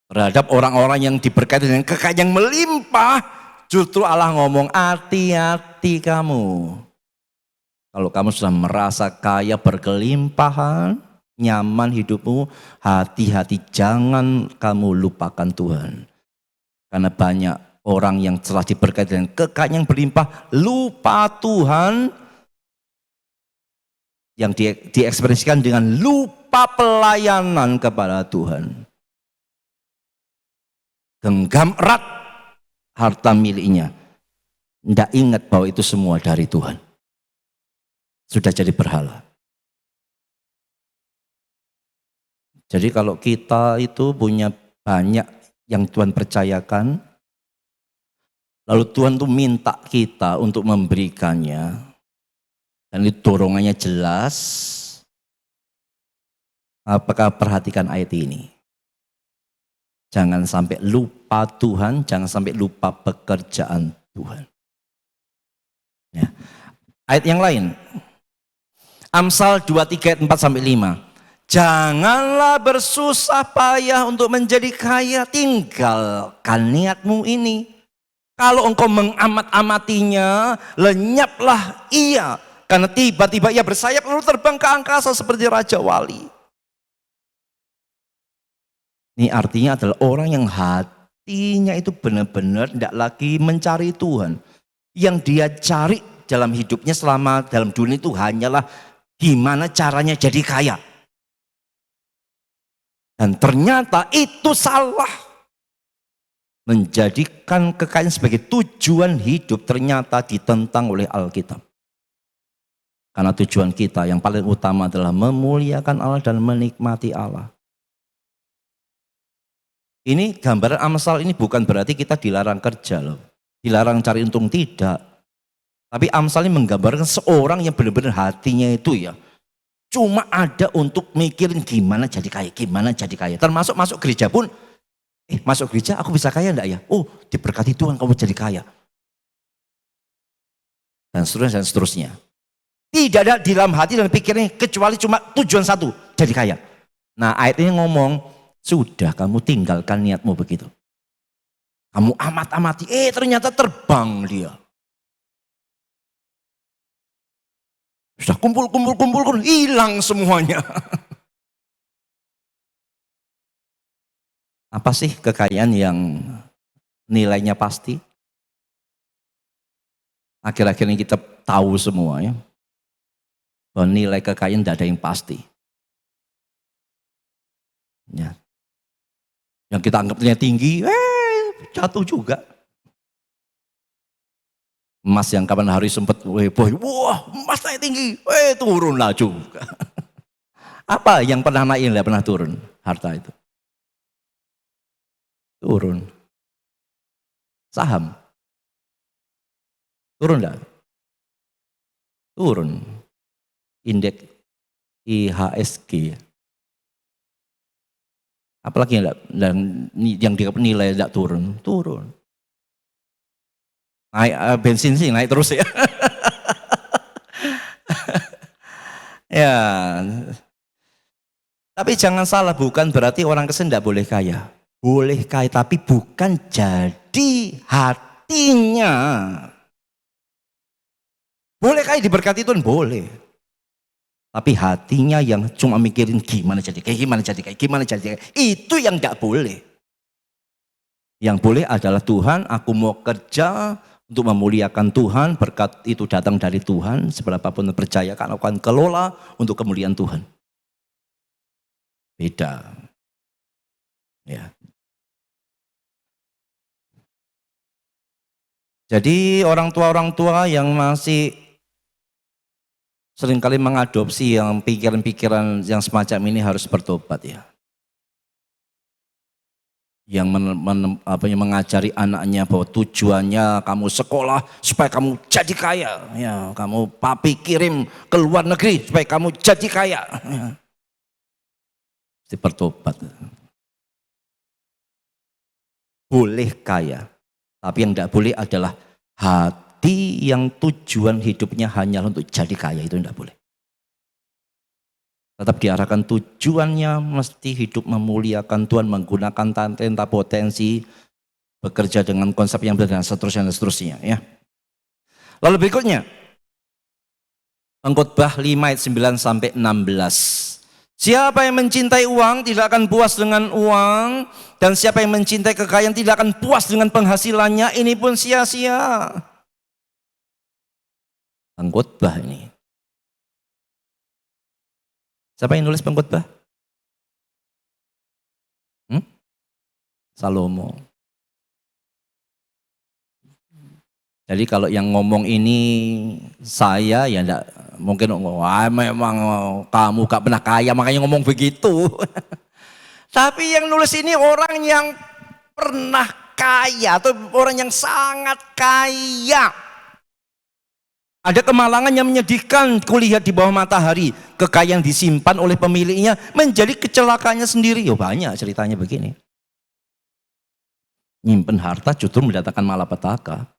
Terhadap orang-orang yang diberkati dengan kekayaan yang melimpah, justru Allah ngomong, hati-hati kamu. Kalau kamu sudah merasa kaya, berkelimpahan, nyaman hidupmu, hati-hati jangan kamu lupakan Tuhan. Karena banyak orang yang telah diberkati dengan kekayaan yang berlimpah, lupa Tuhan, yang diekspresikan dengan lupa pelayanan kepada Tuhan. Genggam erat harta miliknya, tidak ingat bahwa itu semua dari Tuhan. Sudah jadi berhala. Jadi kalau kita itu punya banyak yang Tuhan percayakan, lalu Tuhan tuh minta kita untuk memberikannya, dan itu dorongannya jelas, apakah perhatikan ayat ini? Jangan sampai lupa Tuhan, jangan sampai lupa pekerjaan Tuhan. Ya. Ayat yang lain, Amsal 23 ayat 4 sampai 5. Janganlah bersusah payah untuk menjadi kaya, tinggalkan niatmu ini. Kalau engkau mengamat-amatinya, lenyaplah ia, karena tiba-tiba ia bersayap lalu terbang ke angkasa seperti Raja Wali. Ini artinya adalah orang yang hatinya itu benar-benar tidak lagi mencari Tuhan. Yang dia cari dalam hidupnya selama dalam dunia itu hanyalah gimana caranya jadi kaya. Dan ternyata itu salah. Menjadikan kekayaan sebagai tujuan hidup ternyata ditentang oleh Alkitab. Karena tujuan kita yang paling utama adalah memuliakan Allah dan menikmati Allah. Ini gambaran Amsal ini bukan berarti kita dilarang kerja loh. Dilarang cari untung, tidak. Tapi Amsal ini menggambarkan seorang yang benar-benar hatinya itu ya cuma ada untuk mikirin gimana jadi kaya, gimana jadi kaya. Termasuk masuk gereja pun, masuk gereja aku bisa kaya enggak ya? Oh, diberkati Tuhan kamu jadi kaya. Dan seterusnya dan seterusnya. Tidak ada di dalam hati dan pikirnya kecuali cuma tujuan satu, jadi kaya. Nah, ayat ini ngomong, sudah kamu tinggalkan niatmu begitu. Kamu amat-amati, ternyata terbang dia. Sudah kumpul, hilang semuanya. Apa sih kekayaan yang nilainya pasti? Akhir-akhir ini kita tahu semua ya, bahwa nilai kekayaan tidak ada yang pasti. Ya. Yang kita anggap nilai tinggi, jatuh juga. Emas yang kapan hari sempat heboh, wah emas naik tinggi, turunlah juga. Apa yang pernah naik tidak pernah turun? Harta itu turun. Saham turun enggak? Turun. Indeks IHSG. Apalagi yang nilai tidak turun, turun. Naik bensin sih naik terus ya. Ya. Tapi jangan salah, bukan berarti orang Kristen tidak boleh kaya. Boleh kaya, tapi bukan jadi hatinya. Boleh kaya diberkati Tuhan, boleh. Tapi hatinya yang cuma mikirin gimana jadi kaya, gimana jadi kaya. Itu yang tidak boleh. Yang boleh adalah Tuhan, aku mau kerja untuk memuliakan Tuhan, berkat itu datang dari Tuhan, seberapapun percaya kan akan kelola untuk kemuliaan Tuhan. Beda. Ya. Jadi orang tua yang masih seringkali mengadopsi yang pikiran-pikiran yang semacam ini harus bertobat ya. Yang mengajari anaknya bahwa tujuannya kamu sekolah supaya kamu jadi kaya, ya, kamu papi kirim ke luar negeri supaya kamu jadi kaya, ya. Mesti bertobat. Boleh kaya, tapi yang tidak boleh adalah hati yang tujuan hidupnya hanya untuk jadi kaya, itu tidak boleh. Tetap diarahkan tujuannya mesti hidup memuliakan Tuhan, menggunakan talenta potensi, bekerja dengan konsep yang benar dan seterusnya ya. Lalu berikutnya Pengkhotbah 5 ayat 9 sampai 16. Siapa yang mencintai uang tidak akan puas dengan uang, dan siapa yang mencintai kekayaan tidak akan puas dengan penghasilannya, ini pun sia-sia. Pengkhotbah ini. Siapa yang nulis Pengkhotbah? Salomo. Jadi kalau yang ngomong ini saya ya enggak mungkin memang kamu gak pernah kaya makanya ngomong begitu. Tapi yang nulis ini orang yang pernah kaya atau orang yang sangat kaya. Ada kemalangan yang menyedihkan kulihat di bawah matahari. Kekayaan disimpan oleh pemiliknya menjadi kecelakaannya sendiri. Ya banyak ceritanya begini. Nyimpen harta justru mendatangkan malapetaka.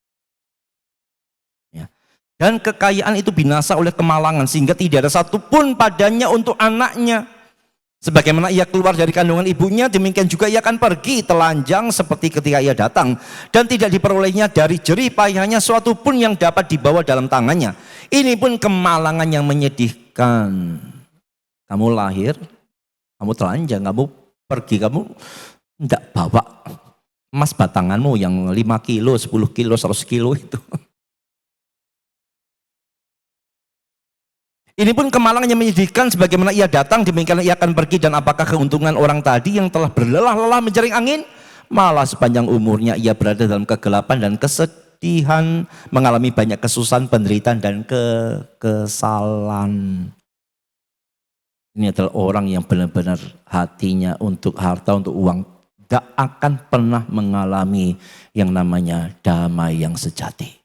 Ya. Dan kekayaan itu binasa oleh kemalangan sehingga tidak ada satupun padanya untuk anaknya. Sebagaimana ia keluar dari kandungan ibunya, demikian juga ia akan pergi telanjang seperti ketika ia datang, dan tidak diperolehnya dari jerih payahnya suatu pun yang dapat dibawa dalam tangannya. Ini pun kemalangan yang menyedihkan. Kamu lahir, kamu telanjang, kamu pergi, kamu tidak bawa emas batanganmu yang 5 kilo, 10 kilo, 100 kilo itu. Ini Ini pun kemalangan yang menyedihkan, sebagaimana ia datang, demikian ia akan pergi. Dan apakah keuntungan orang tadi yang telah berlelah-lelah menjaring angin? Malah sepanjang umurnya ia berada dalam kegelapan dan kesedihan, mengalami banyak kesusahan, penderitaan, dan kekesalan. Ini adalah orang yang benar-benar hatinya untuk harta, untuk uang, tidak akan pernah mengalami yang namanya damai yang sejati.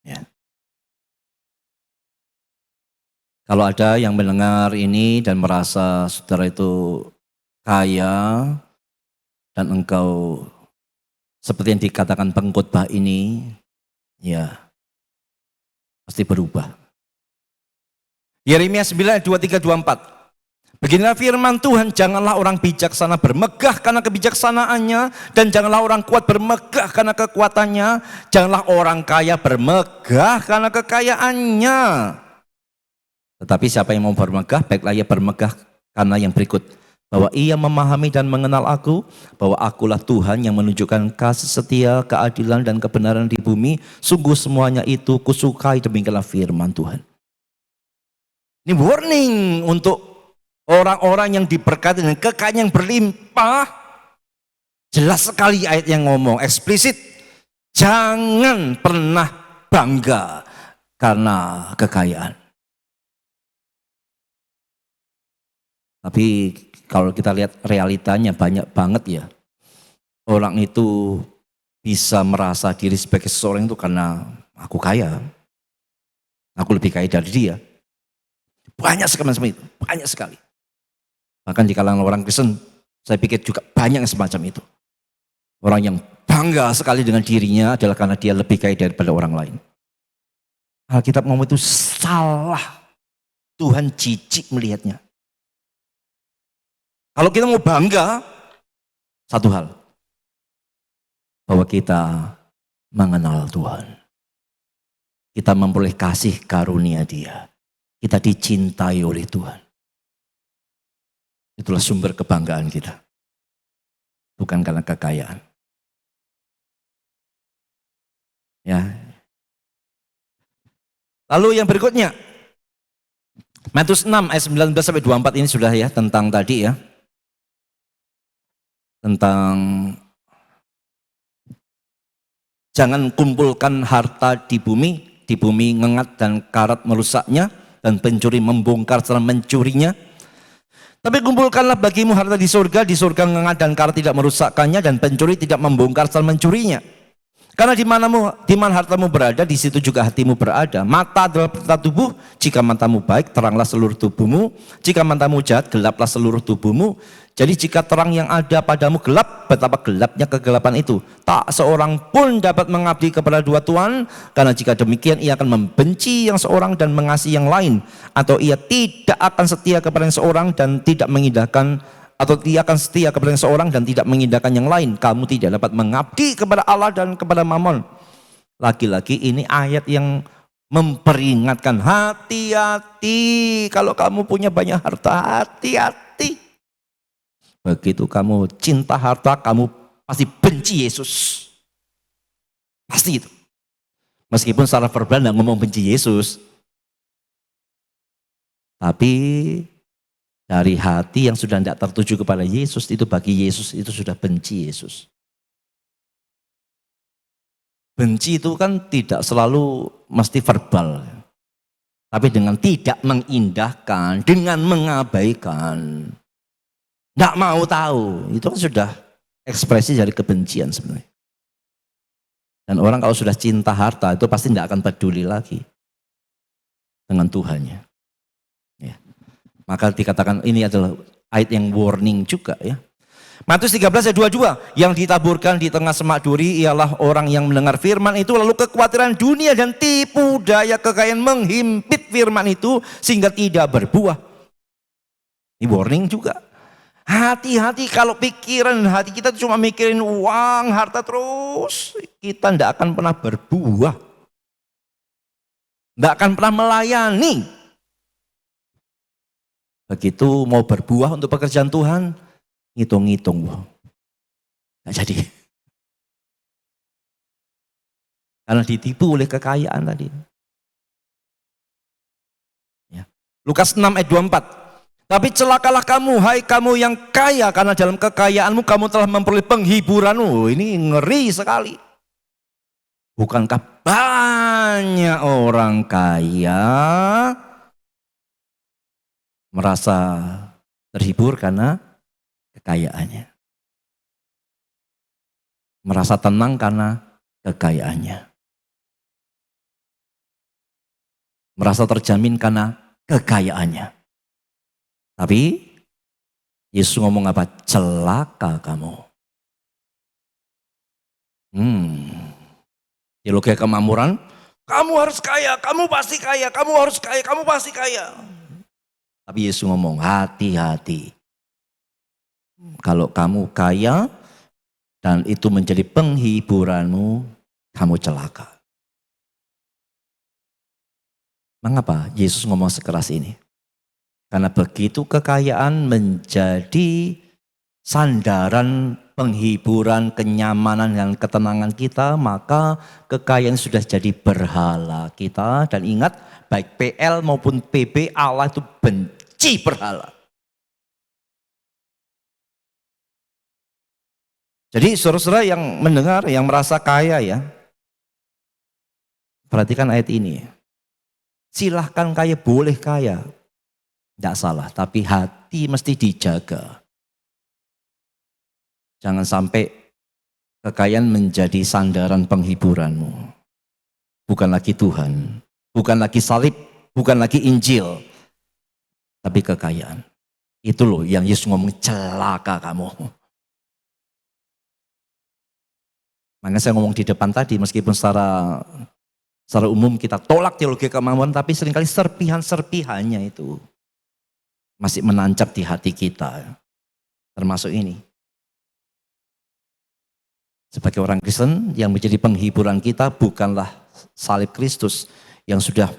Ya. Kalau ada yang mendengar ini dan merasa saudara itu kaya dan engkau seperti yang dikatakan pengkhotbah ini, ya pasti berubah. Yeremia 9 ayat 23, 24. Beginilah firman Tuhan, janganlah orang bijaksana bermegah karena kebijaksanaannya, dan janganlah orang kuat bermegah karena kekuatannya, janganlah orang kaya bermegah karena kekayaannya. Tetapi siapa yang mau bermegah, baiklah ia bermegah karena yang berikut, bahwa ia memahami dan mengenal aku, bahwa akulah Tuhan yang menunjukkan kasih setia, keadilan, dan kebenaran di bumi. Sungguh semuanya itu kusukai, demikianlah firman Tuhan. Ini warning untuk orang-orang yang diberkati dengan kekayaan yang berlimpah. Jelas sekali ayat yang ngomong, eksplisit. Jangan pernah bangga karena kekayaan. Tapi kalau kita lihat realitanya banyak banget ya. Orang itu bisa merasa diri sebagai seseorang itu karena aku kaya. Aku lebih kaya dari dia. Banyak sekali itu, banyak sekali. Bahkan di kalangan orang Kristen, saya pikir juga banyak yang semacam itu. Orang yang bangga sekali dengan dirinya adalah karena dia lebih kaya daripada orang lain. Alkitab ngomong itu salah. Tuhan jijik melihatnya. Kalau kita mau bangga, satu hal. Bahwa kita mengenal Tuhan. Kita memperoleh kasih karunia Dia. Kita dicintai oleh Tuhan. Itulah sumber kebanggaan kita. Bukan karena kekayaan. Ya. Lalu yang berikutnya. Matius 6 ayat 19 sampai 24 ini sudah ya tentang tadi ya. Tentang jangan kumpulkan harta di bumi ngengat dan karat merusaknya, dan pencuri membongkar serta mencurinya. Tapi kumpulkanlah bagimu harta di surga ngengat dan karat tidak merusakkannya, dan pencuri tidak membongkar serta mencurinya. Karena di mana hartamu berada, di situ juga hatimu berada. Mata adalah peta tubuh. Jika matamu baik, teranglah seluruh tubuhmu. Jika matamu jahat, gelaplah seluruh tubuhmu. Jadi jika terang yang ada padamu gelap, betapa gelapnya kegelapan itu. Tak seorang pun dapat mengabdi kepada dua tuan, karena jika demikian ia akan membenci yang seorang dan mengasihi yang lain, atau ia tidak akan setia kepada yang seorang dan tidak mengindahkan, atau ia akan setia kepada yang seorang dan tidak mengindahkan yang lain. Kamu tidak dapat mengabdi kepada Allah dan kepada Mammon. Lagi-lagi ini ayat yang memperingatkan, hati-hati kalau kamu punya banyak harta, hati-hati. Begitu kamu cinta harta, kamu pasti benci Yesus. Pasti itu. Meskipun secara verbal tidak ngomong benci Yesus. Tapi dari hati yang sudah tidak tertuju kepada Yesus, itu bagi Yesus itu sudah benci Yesus. Benci itu kan tidak selalu mesti verbal. Tapi dengan tidak mengindahkan, dengan mengabaikan, tidak mau tahu, itu kan sudah ekspresi dari kebencian sebenarnya. Dan orang kalau sudah cinta harta itu pasti tidak akan peduli lagi dengan Tuhannya. Ya. Maka dikatakan ini adalah ayat yang warning juga ya. Matius 13 ayat 22, yang ditaburkan di tengah semak duri ialah orang yang mendengar firman itu, lalu kekhawatiran dunia dan tipu daya kekayaan menghimpit firman itu sehingga tidak berbuah. Ini warning juga. Hati-hati kalau pikiran hati kita cuma mikirin uang, harta terus, kita tidak akan pernah berbuah. Tidak akan pernah melayani. Begitu mau berbuah untuk pekerjaan Tuhan, ngitung-ngitung. Nggak jadi. Karena ditipu oleh kekayaan tadi. Lukas 6 ayat 24. Tapi celakalah kamu, hai kamu yang kaya, karena dalam kekayaanmu kamu telah memperoleh penghiburanmu. Ini ngeri sekali. Bukankah banyak orang kaya merasa terhibur karena kekayaannya. Merasa tenang karena kekayaannya. Merasa terjamin karena kekayaannya. Tapi Yesus ngomong apa? Celaka kamu. Teologi kemakmuran, kamu harus kaya, kamu pasti kaya, kamu harus kaya, kamu pasti kaya. Tapi Yesus ngomong, hati-hati. Kalau kamu kaya dan itu menjadi penghiburanmu, kamu celaka. Mengapa Yesus ngomong sekeras ini? Karena begitu kekayaan menjadi sandaran penghiburan, kenyamanan, dan ketenangan kita, maka kekayaan sudah jadi berhala kita. Dan ingat, baik PL maupun PB, Allah itu benci berhala. Jadi saudara-saudara yang mendengar, yang merasa kaya ya, perhatikan ayat ini. Silahkan kaya, boleh kaya. Tidak salah, tapi hati mesti dijaga. Jangan sampai kekayaan menjadi sandaran penghiburanmu. Bukan lagi Tuhan, bukan lagi salib, bukan lagi Injil, tapi kekayaan. Itu loh yang Yesus ngomong, celaka kamu. Makanya saya ngomong di depan tadi, meskipun secara umum kita tolak teologi kemakmuran, tapi seringkali serpihan-serpihannya itu masih menancap di hati kita. Termasuk ini. Sebagai orang Kristen, yang menjadi penghiburan kita bukanlah salib Kristus yang sudah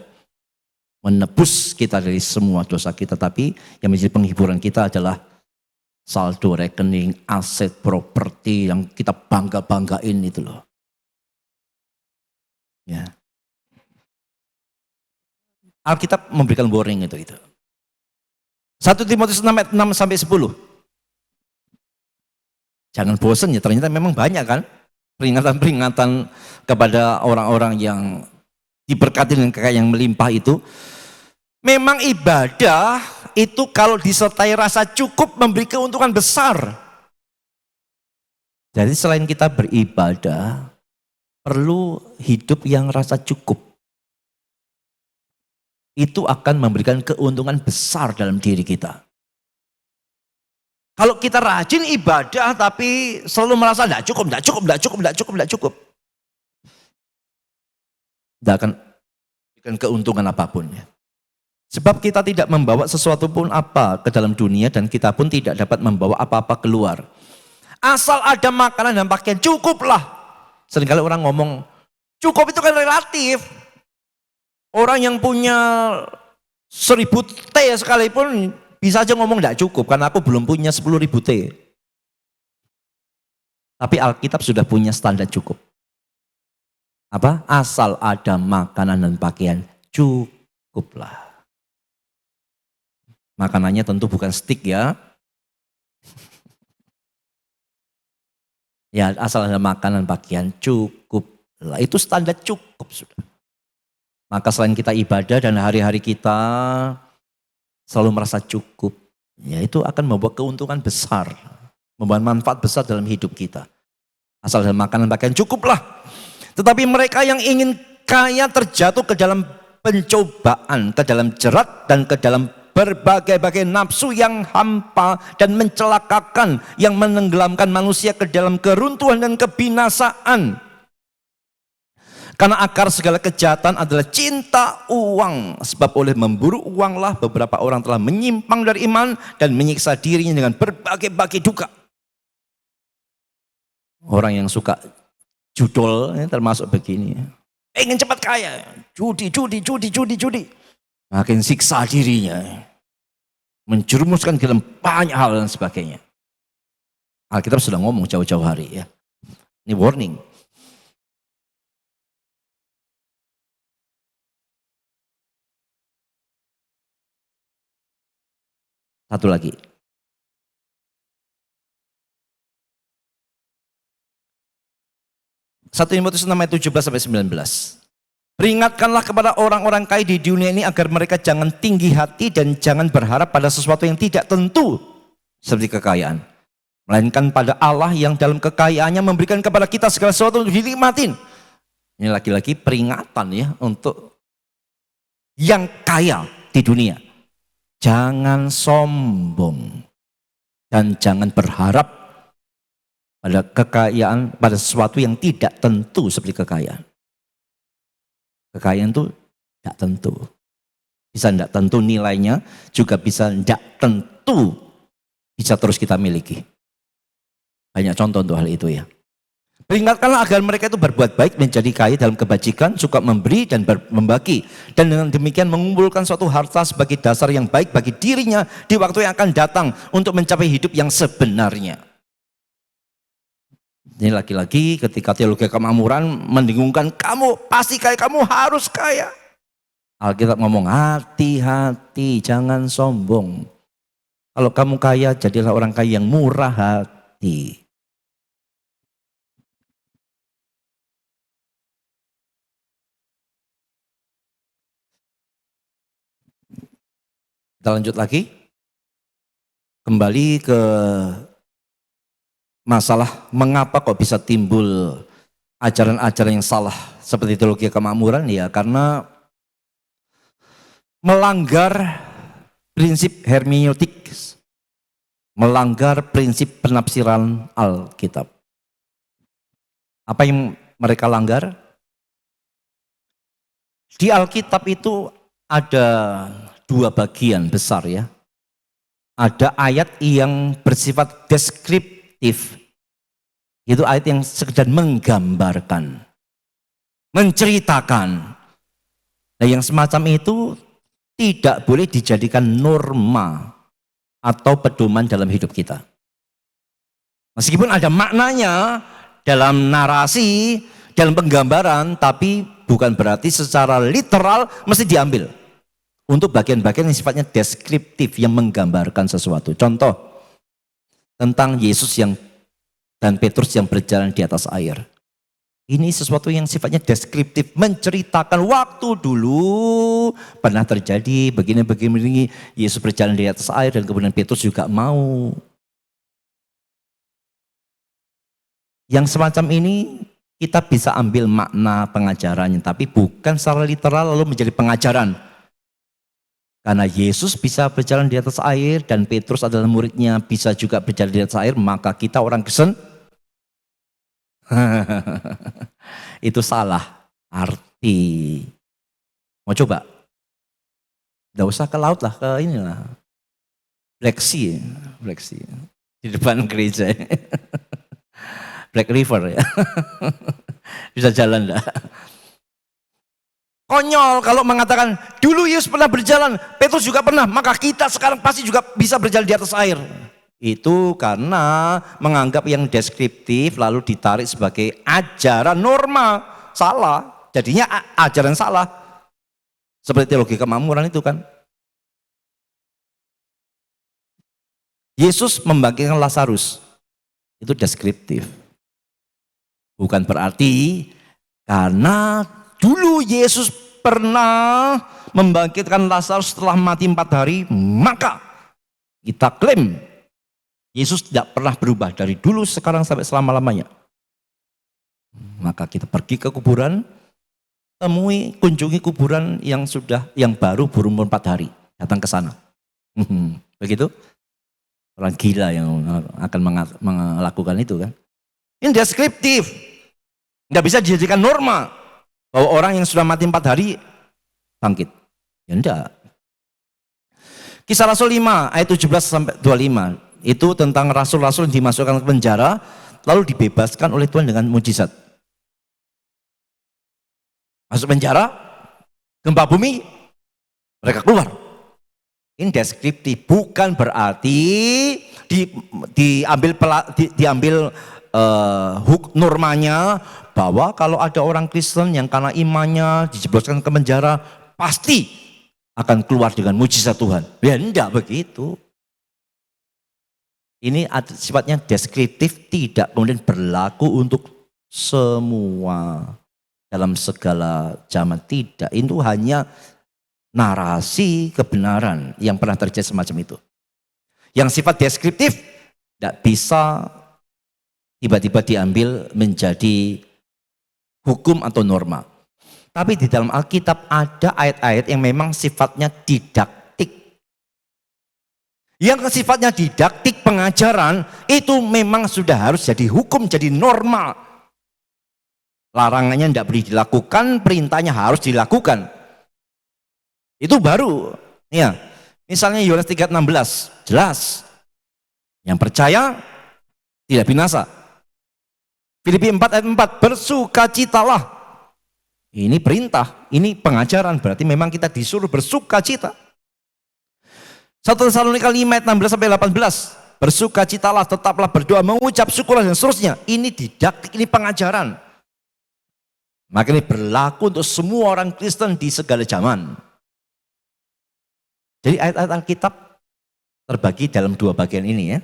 menebus kita dari semua dosa kita, tapi yang menjadi penghiburan kita adalah saldo rekening, aset, properti yang kita bangga-banggain itu loh. Ya. Alkitab memberikan warning itu. 1 Timotius 6 ayat 6 sampai 10. Jangan bosan ya, ternyata memang banyak kan peringatan-peringatan kepada orang-orang yang diberkati dengan kekayaan yang melimpah itu. Memang ibadah itu kalau disertai rasa cukup memberi keuntungan besar. Jadi selain kita beribadah, perlu hidup yang rasa cukup. Itu akan memberikan keuntungan besar dalam diri kita. Kalau kita rajin ibadah tapi selalu merasa tidak cukup. Tidak akan memberikan keuntungan apapun ya. Sebab kita tidak membawa sesuatu pun apa ke dalam dunia dan kita pun tidak dapat membawa apa-apa keluar. Asal ada makanan dan pakaian cukuplah. Seringkali orang ngomong cukup itu kan relatif. Orang yang punya 1000 T sekalipun bisa aja ngomong tidak cukup karena aku belum punya 10.000 T. Tapi Alkitab sudah punya standar cukup. Apa? Asal ada makanan dan pakaian cukuplah. Makanannya tentu bukan stik ya. Ya asal ada makanan pakaian cukuplah. Itu standar cukup sudah. Maka selain kita ibadah dan hari-hari kita selalu merasa cukup, ya itu akan membawa keuntungan besar, membawa manfaat besar dalam hidup kita. Asal ada makanan pakaian cukuplah. Tetapi mereka yang ingin kaya terjatuh ke dalam pencobaan, ke dalam jerat dan ke dalam berbagai-bagai nafsu yang hampa dan mencelakakan, yang menenggelamkan manusia ke dalam keruntuhan dan kebinasaan. Karena akar segala kejahatan adalah cinta uang. Sebab oleh memburu uanglah beberapa orang telah menyimpang dari iman dan menyiksa dirinya dengan berbagai-bagai duka. Orang yang suka judol termasuk begini. Ingin cepat kaya, judi. Makin siksa dirinya. Menjerumuskan dalam banyak hal dan sebagainya. Alkitab sudah ngomong jauh-jauh hari ya. Ini warning. Satu lagi. Satu Timotius 6 ayat 17 sampai 19. Peringatkanlah kepada orang-orang kaya di dunia ini agar mereka jangan tinggi hati dan jangan berharap pada sesuatu yang tidak tentu seperti kekayaan. Melainkan pada Allah yang dalam kekayaannya memberikan kepada kita segala sesuatu untuk dinikmatin. Ini lagi-lagi peringatan ya untuk yang kaya di dunia. Jangan sombong dan jangan berharap pada kekayaan, pada sesuatu yang tidak tentu seperti kekayaan. Kekayaan itu tidak tentu. Bisa tidak tentu nilainya, juga bisa tidak tentu bisa terus kita miliki. Banyak contoh untuk hal itu ya. Peringatkanlah agar mereka itu berbuat baik, menjadi kaya dalam kebajikan, suka memberi dan membagi. Dan dengan demikian mengumpulkan suatu harta sebagai dasar yang baik bagi dirinya di waktu yang akan datang untuk mencapai hidup yang sebenarnya. Ini lagi-lagi ketika teologi kemakmuran mendengungkan kamu pasti kaya, kamu harus kaya. Alkitab ngomong hati-hati, jangan sombong. Kalau kamu kaya, jadilah orang kaya yang murah hati. Kita lanjut lagi. Kembali ke masalah mengapa kok bisa timbul ajaran-ajaran yang salah seperti teologi kemakmuran, ya karena melanggar prinsip hermeneutik, melanggar prinsip penafsiran Alkitab. Apa yang mereka langgar? Di Alkitab itu ada dua bagian besar ya. Ada ayat yang bersifat deskriptif. Itu ayat yang sekedar menggambarkan, menceritakan. Nah, yang semacam itu tidak boleh dijadikan norma atau pedoman dalam hidup kita. Meskipun ada maknanya dalam narasi, dalam penggambaran, tapi bukan berarti secara literal mesti diambil. Untuk bagian-bagian yang sifatnya deskriptif, yang menggambarkan sesuatu. Contoh, tentang Yesus dan Petrus yang berjalan di atas air. Ini sesuatu yang sifatnya deskriptif, menceritakan waktu dulu pernah terjadi begini, Yesus berjalan di atas air dan kemudian Petrus juga mau. Yang semacam ini kita bisa ambil makna pengajarannya, tapi bukan secara literal lalu menjadi pengajaran. Karena Yesus bisa berjalan di atas air dan Petrus adalah muridnya bisa juga berjalan di atas air, maka kita orang Kristen itu salah arti. Mau coba? Nggak usah ke laut lah, ke inilah Black Sea di depan gereja. Black River ya. Bisa jalan enggak? Konyol kalau mengatakan dulu Yesus pernah berjalan, Petrus juga pernah, maka kita sekarang pasti juga bisa berjalan di atas air. Itu karena menganggap yang deskriptif lalu ditarik sebagai ajaran norma. Salah, jadinya ajaran salah. Seperti teologi kemakmuran itu kan. Yesus membangkitkan Lazarus, itu deskriptif. Bukan berarti karena dulu Yesus pernah membangkitkan Lazarus setelah mati 4 hari, maka kita klaim Yesus tidak pernah berubah dari dulu, sekarang, sampai selama-lamanya. Maka kita pergi ke kuburan, kunjungi kuburan yang baru berumur 4 hari, datang ke sana. Begitu? Orang gila yang akan melakukan itu kan. Ini deskriptif. Nggak bisa dijadikan norma bahwa orang yang sudah mati 4 hari bangkit. Ya enggak. Kisah Rasul 5 ayat 17 sampai 25 itu tentang rasul-rasul yang dimasukkan ke penjara lalu dibebaskan oleh Tuhan dengan mujizat. Masuk penjara, gempa bumi, mereka keluar. Ini deskriptif, bukan berarti diambil normanya bahwa kalau ada orang Kristen yang karena imannya dijebloskan ke penjara pasti akan keluar dengan mujizat Tuhan. Ya enggak begitu. Ini sifatnya deskriptif, tidak kemudian berlaku untuk semua dalam segala zaman. Tidak, itu hanya narasi kebenaran yang pernah terjadi semacam itu. Yang sifat deskriptif tidak bisa tiba-tiba diambil menjadi hukum atau norma. Tapi di dalam Alkitab ada ayat-ayat yang memang sifatnya didaktik. Yang sifatnya didaktik pengajaran itu memang sudah harus jadi hukum, jadi norma. Larangannya tidak boleh dilakukan, perintahnya harus dilakukan. Itu baru. Ya, misalnya Yohanes 3:16, jelas. Yang percaya tidak binasa. Filipi 4 ayat 4, bersukacitalah. Ini perintah, ini pengajaran, berarti memang kita disuruh bersukacita. 1 Tesalonika 5 ayat 16 sampai 18, bersukacitalah, tetaplah berdoa, mengucap syukurlah dan seterusnya. Ini didaktik, ini pengajaran. Maka ini berlaku untuk semua orang Kristen di segala zaman. Jadi ayat-ayat Alkitab terbagi dalam dua bagian ini ya.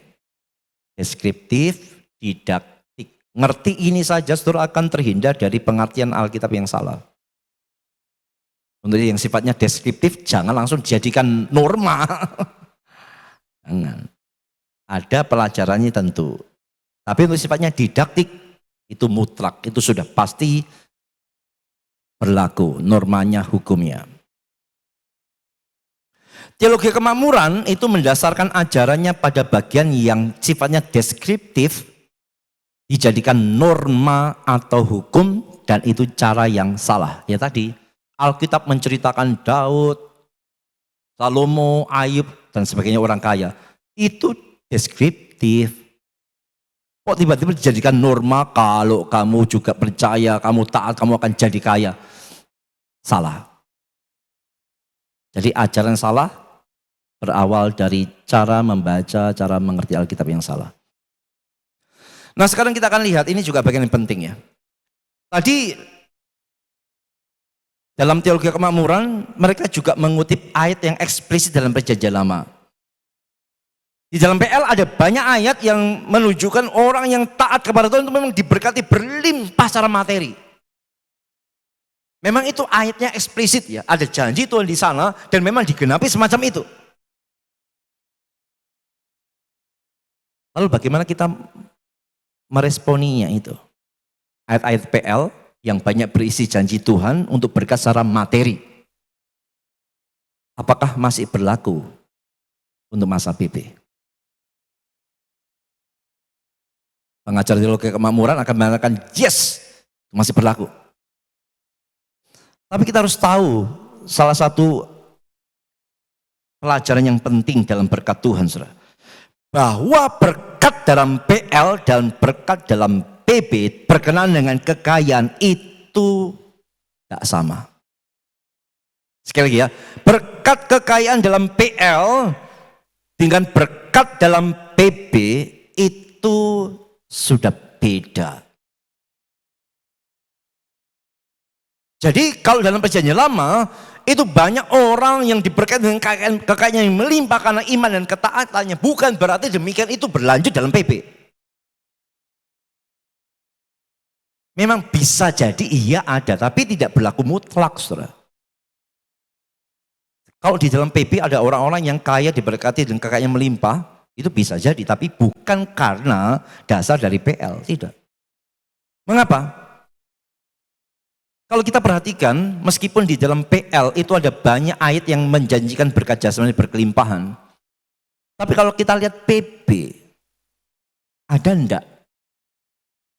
Deskriptif, didaktik. Ngerti ini saja saudara akan terhindar dari pengertian Alkitab yang salah. Untuk yang sifatnya deskriptif jangan langsung dijadikan norma. Jangan. Ada pelajarannya tentu. Tapi untuk sifatnya didaktik itu mutlak, itu sudah pasti berlaku normanya, hukumnya. Teologi kemakmuran itu mendasarkan ajarannya pada bagian yang sifatnya deskriptif, dijadikan norma atau hukum, dan itu cara yang salah. Ya tadi, Alkitab menceritakan Daud, Salomo, Ayub, dan sebagainya orang kaya. Itu deskriptif. Kok tiba-tiba dijadikan norma kalau kamu juga percaya, kamu taat, kamu akan jadi kaya. Salah. Jadi ajaran salah berawal dari cara membaca, cara mengerti Alkitab yang salah. Nah sekarang kita akan lihat, ini juga bagian yang penting ya. Tadi dalam teologi kemakmuran, mereka juga mengutip ayat yang eksplisit dalam Perjanjian Lama. Di dalam PL ada banyak ayat yang menunjukkan orang yang taat kepada Tuhan itu memang diberkati berlimpah secara materi. Memang itu ayatnya eksplisit ya, ada janji Tuhan di sana dan memang digenapi semacam itu. Lalu bagaimana kita meresponinya itu? Ayat-ayat PL yang banyak berisi janji Tuhan untuk berkat secara materi. Apakah masih berlaku untuk masa PP? Pengajar teologi kemakmuran akan mengatakan yes, masih berlaku. Tapi kita harus tahu salah satu pelajaran yang penting dalam berkat Tuhan, saudara. Bahwa berkat dalam PL dan berkat dalam PB berkenaan dengan kekayaan itu tidak sama. Sekali lagi ya, berkat kekayaan dalam PL dengan berkat dalam PB itu sudah beda. Jadi kalau dalam Perjanjian Lama itu banyak orang yang diberkati dengan kekayaan yang melimpah karena iman dan ketaatannya. Bukan berarti demikian itu berlanjut dalam PB. Memang bisa jadi iya ada, tapi tidak berlaku mutlak, saudara. Kalau di dalam PB ada orang-orang yang kaya diberkati dengan kekayaan yang melimpah, itu bisa jadi, tapi bukan karena dasar dari PL, tidak. Mengapa? Kalau kita perhatikan, meskipun di dalam PL itu ada banyak ayat yang menjanjikan berkat jasmani berkelimpahan, tapi kalau kita lihat PB, ada enggak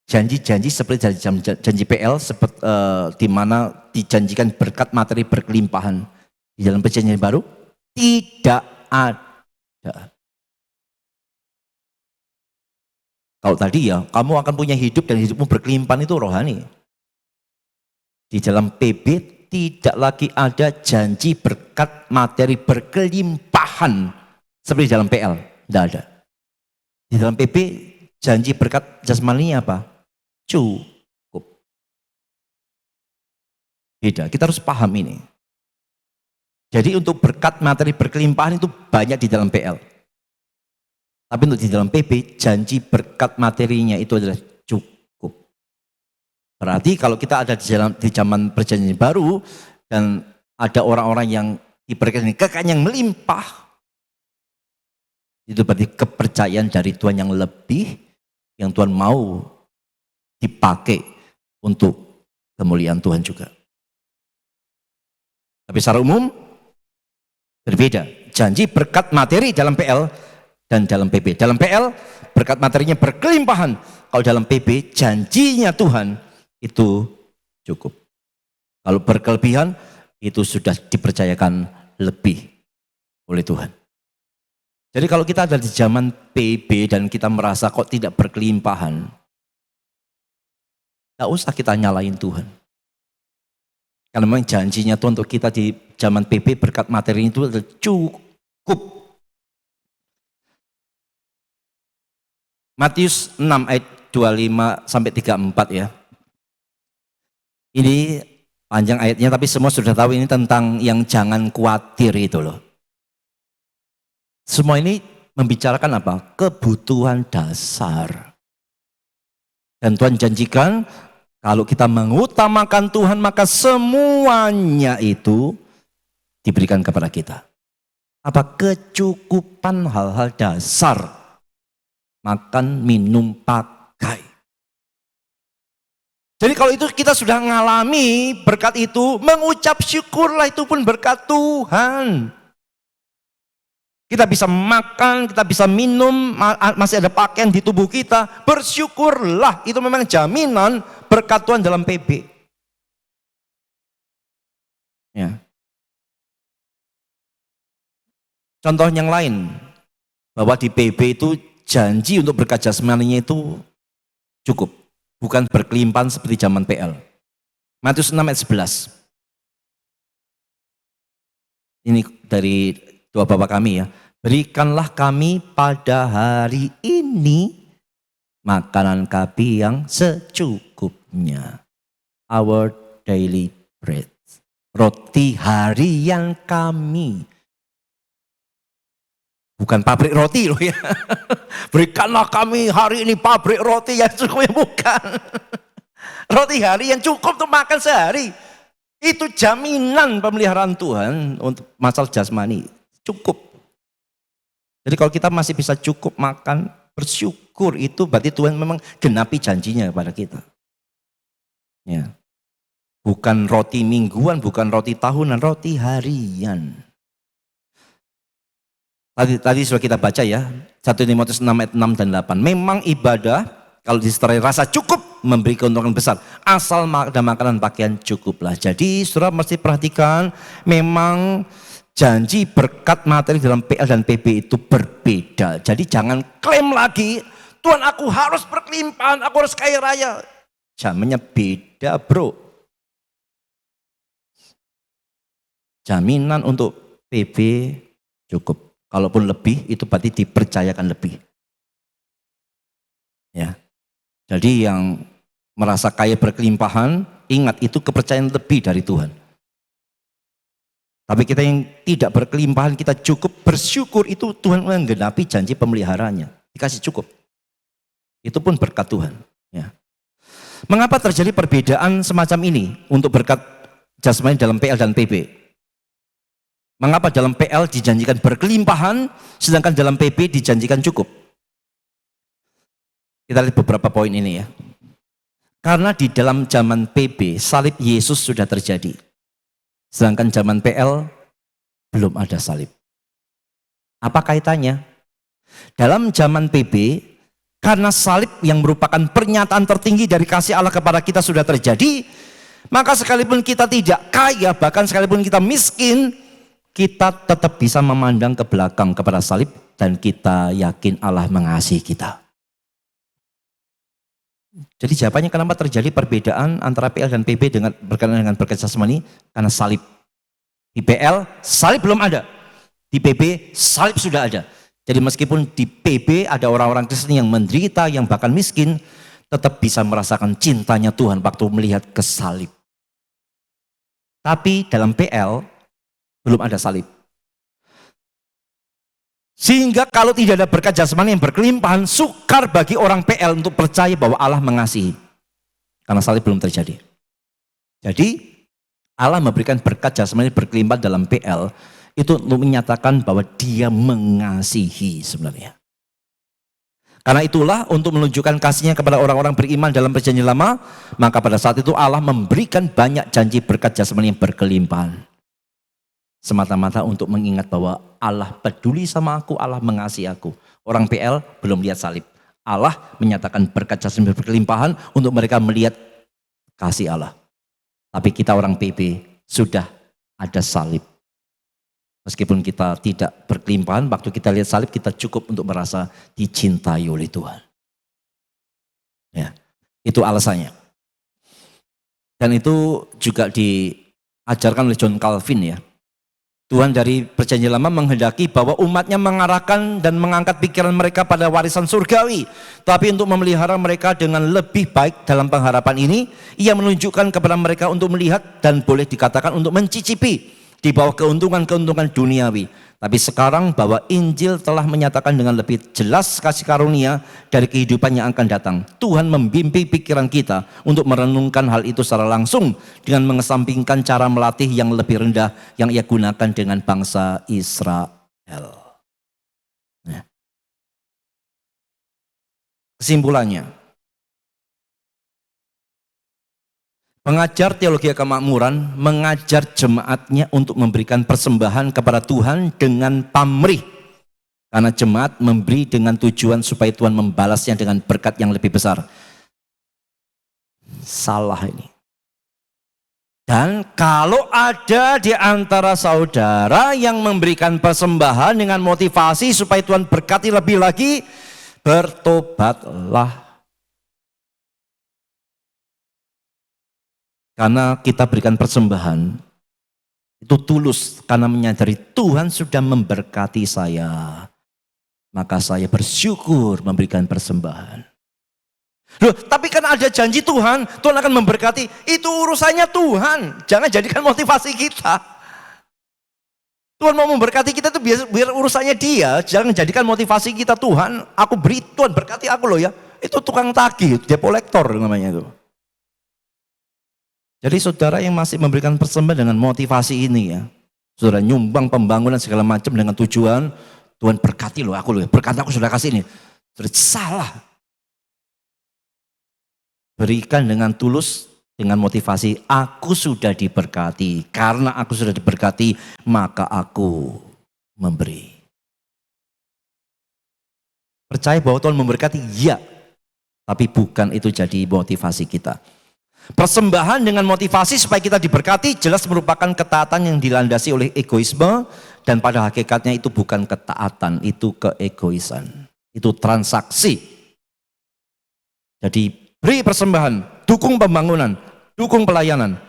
janji-janji seperti janji PL seperti di mana dijanjikan berkat materi berkelimpahan di dalam Perjanjian Baru? Tidak ada. Kalau tadi ya, kamu akan punya hidup dan hidupmu berkelimpahan itu rohani. Di dalam PB tidak lagi ada janji berkat materi berkelimpahan seperti dalam PL, tidak ada. Di dalam PB janji berkat jasmani apa? Cukup. Beda, kita harus paham ini. Jadi untuk berkat materi berkelimpahan itu banyak di dalam PL. Tapi untuk di dalam PB, janji berkat materinya itu adalah cukup. Berarti kalau kita ada di zaman perjanjian baru dan ada orang-orang yang diberikan kekayaan yang melimpah, itu berarti kepercayaan dari Tuhan yang lebih, yang Tuhan mau dipakai untuk kemuliaan Tuhan juga. Tapi secara umum berbeda. Janji berkat materi dalam PL dan dalam PB. Dalam PL berkat materinya berkelimpahan. Kalau dalam PB janjinya Tuhan itu cukup. Kalau berkelebihan itu sudah dipercayakan lebih oleh Tuhan. Jadi kalau kita ada di zaman PB dan kita merasa kok tidak berkelimpahan, tidak usah kita nyalain Tuhan. Karena memang janjinya Tuhan untuk kita di zaman PB berkat materi itu adalah cukup. Matius 6 ayat 25 sampai 34 ya. Ini panjang ayatnya tapi semua sudah tahu ini tentang yang jangan khawatir itu loh. Semua ini membicarakan apa? Kebutuhan dasar. Dan Tuhan janjikan kalau kita mengutamakan Tuhan maka semuanya itu diberikan kepada kita. Apa? Kecukupan hal-hal dasar. Makan, minum, pakai. Jadi kalau itu kita sudah mengalami berkat itu, mengucap syukurlah, itu pun berkat Tuhan. Kita bisa makan, kita bisa minum, masih ada pakaian di tubuh kita, bersyukurlah. Itu memang jaminan berkat Tuhan dalam PB. Ya. Contoh yang lain, bahwa di PB itu janji untuk berkat jasmaninya itu cukup. Bukan berkelimpahan seperti zaman PL. Matius 6 ayat 11. Ini dari doa Bapa kami ya. Berikanlah kami pada hari ini makanan kami yang secukupnya. Our daily bread. Roti harian kami. Bukan pabrik roti loh ya. Berikanlah kami hari ini pabrik roti yang cukupnya, bukan. Roti hari yang cukup untuk makan sehari. Itu jaminan pemeliharaan Tuhan untuk masalah jasmani. Cukup. Jadi kalau kita masih bisa cukup makan, bersyukur, itu berarti Tuhan memang genapi janjinya kepada kita. Ya. Bukan roti mingguan, bukan roti tahunan, roti harian. Tadi sudah kita baca ya, 1 Timotius 6 ayat 6 dan 8. Memang ibadah kalau disertai rasa cukup memberi keuntungan besar. Asal ada makanan pakaian cukuplah. Jadi saudara mesti perhatikan, memang janji berkat materi dalam PL dan PB itu berbeda. Jadi jangan klaim lagi, Tuhan aku harus berkelimpahan, aku harus kaya raya. Jaminnya beda bro. Jaminan untuk PB cukup. Kalaupun lebih, itu berarti dipercayakan lebih. Ya. Jadi yang merasa kaya berkelimpahan, ingat itu kepercayaan lebih dari Tuhan. Tapi kita yang tidak berkelimpahan, kita cukup bersyukur, itu Tuhan menggenapi janji pemeliharaannya. Dikasih cukup. Itu pun berkat Tuhan. Ya. Mengapa terjadi perbedaan semacam ini untuk berkat jasmani dalam PL dan PB? Mengapa dalam PL dijanjikan berkelimpahan, sedangkan dalam PB dijanjikan cukup? Kita lihat beberapa poin ini ya. Karena di dalam zaman PB, salib Yesus sudah terjadi. Sedangkan zaman PL, belum ada salib. Apa kaitannya? Dalam zaman PB, karena salib yang merupakan pernyataan tertinggi dari kasih Allah kepada kita sudah terjadi, maka sekalipun kita tidak kaya, bahkan sekalipun kita miskin, kita tetap bisa memandang ke belakang kepada salib dan kita yakin Allah mengasihi kita. Jadi jawabannya kenapa terjadi perbedaan antara PL dan PB berkaitan dengan berkat jasmani? Karena salib. Di PL salib belum ada, di PB salib sudah ada. Jadi meskipun di PB ada orang-orang Kristen yang menderita, yang bahkan miskin, tetap bisa merasakan cintanya Tuhan waktu melihat ke salib. Tapi dalam PL belum ada salib. Sehingga kalau tidak ada berkat jasmani yang berkelimpahan, sukar bagi orang PL untuk percaya bahwa Allah mengasihi. Karena salib belum terjadi. Jadi Allah memberikan berkat jasmani berkelimpahan dalam PL itu untuk menyatakan bahwa dia mengasihi sebenarnya. Karena itulah untuk menunjukkan kasihnya kepada orang-orang beriman dalam perjanjian lama, maka pada saat itu Allah memberikan banyak janji berkat jasmani yang berkelimpahan. Semata-mata untuk mengingat bahwa Allah peduli sama aku, Allah mengasihi aku. Orang PL belum lihat salib. Allah menyatakan berkat jasmani berkelimpahan untuk mereka melihat kasih Allah. Tapi kita orang PB sudah ada salib. Meskipun kita tidak berkelimpahan, waktu kita lihat salib kita cukup untuk merasa dicintai oleh Tuhan. Ya, itu alasannya. Dan itu juga diajarkan oleh John Calvin ya. Tuhan dari perjanjian lama menghendaki bahwa umatnya mengarahkan dan mengangkat pikiran mereka pada warisan surgawi. Tapi untuk memelihara mereka dengan lebih baik dalam pengharapan ini, ia menunjukkan kepada mereka untuk melihat dan boleh dikatakan untuk mencicipi di bawah keuntungan-keuntungan duniawi. Tapi sekarang bahwa Injil telah menyatakan dengan lebih jelas kasih karunia dari kehidupan yang akan datang. Tuhan membimbing pikiran kita untuk merenungkan hal itu secara langsung dengan mengesampingkan cara melatih yang lebih rendah yang ia gunakan dengan bangsa Israel. Nah. Kesimpulannya, pengajar teologi kemakmuran mengajar jemaatnya untuk memberikan persembahan kepada Tuhan dengan pamrih. Karena jemaat memberi dengan tujuan supaya Tuhan membalasnya dengan berkat yang lebih besar. Salah ini. Dan kalau ada di antara saudara yang memberikan persembahan dengan motivasi supaya Tuhan berkati lebih lagi, bertobatlah. Karena kita berikan persembahan, itu tulus karena menyadari Tuhan sudah memberkati saya. Maka saya bersyukur memberikan persembahan. Loh, tapi kan ada janji Tuhan, Tuhan akan memberkati. Itu urusannya Tuhan, jangan jadikan motivasi kita. Tuhan mau memberkati kita itu biar urusannya dia, jangan jadikan motivasi kita Tuhan. Aku beri, Tuhan berkati aku loh ya. Itu tukang tagih, debt collector namanya itu. Jadi saudara yang masih memberikan persembahan dengan motivasi ini ya, saudara nyumbang pembangunan segala macam dengan tujuan Tuhan berkati loh aku loh, berkat aku sudah kasih ini. Salah. Berikan dengan tulus, dengan motivasi aku sudah diberkati. Karena aku sudah diberkati maka aku memberi. Percaya bahwa Tuhan memberkati? Ya. Tapi bukan itu jadi motivasi kita. Persembahan dengan motivasi supaya kita diberkati jelas merupakan ketaatan yang dilandasi oleh egoisme, dan pada hakikatnya itu bukan ketaatan, itu keegoisan, itu transaksi. Jadi beri persembahan, dukung pembangunan, dukung pelayanan,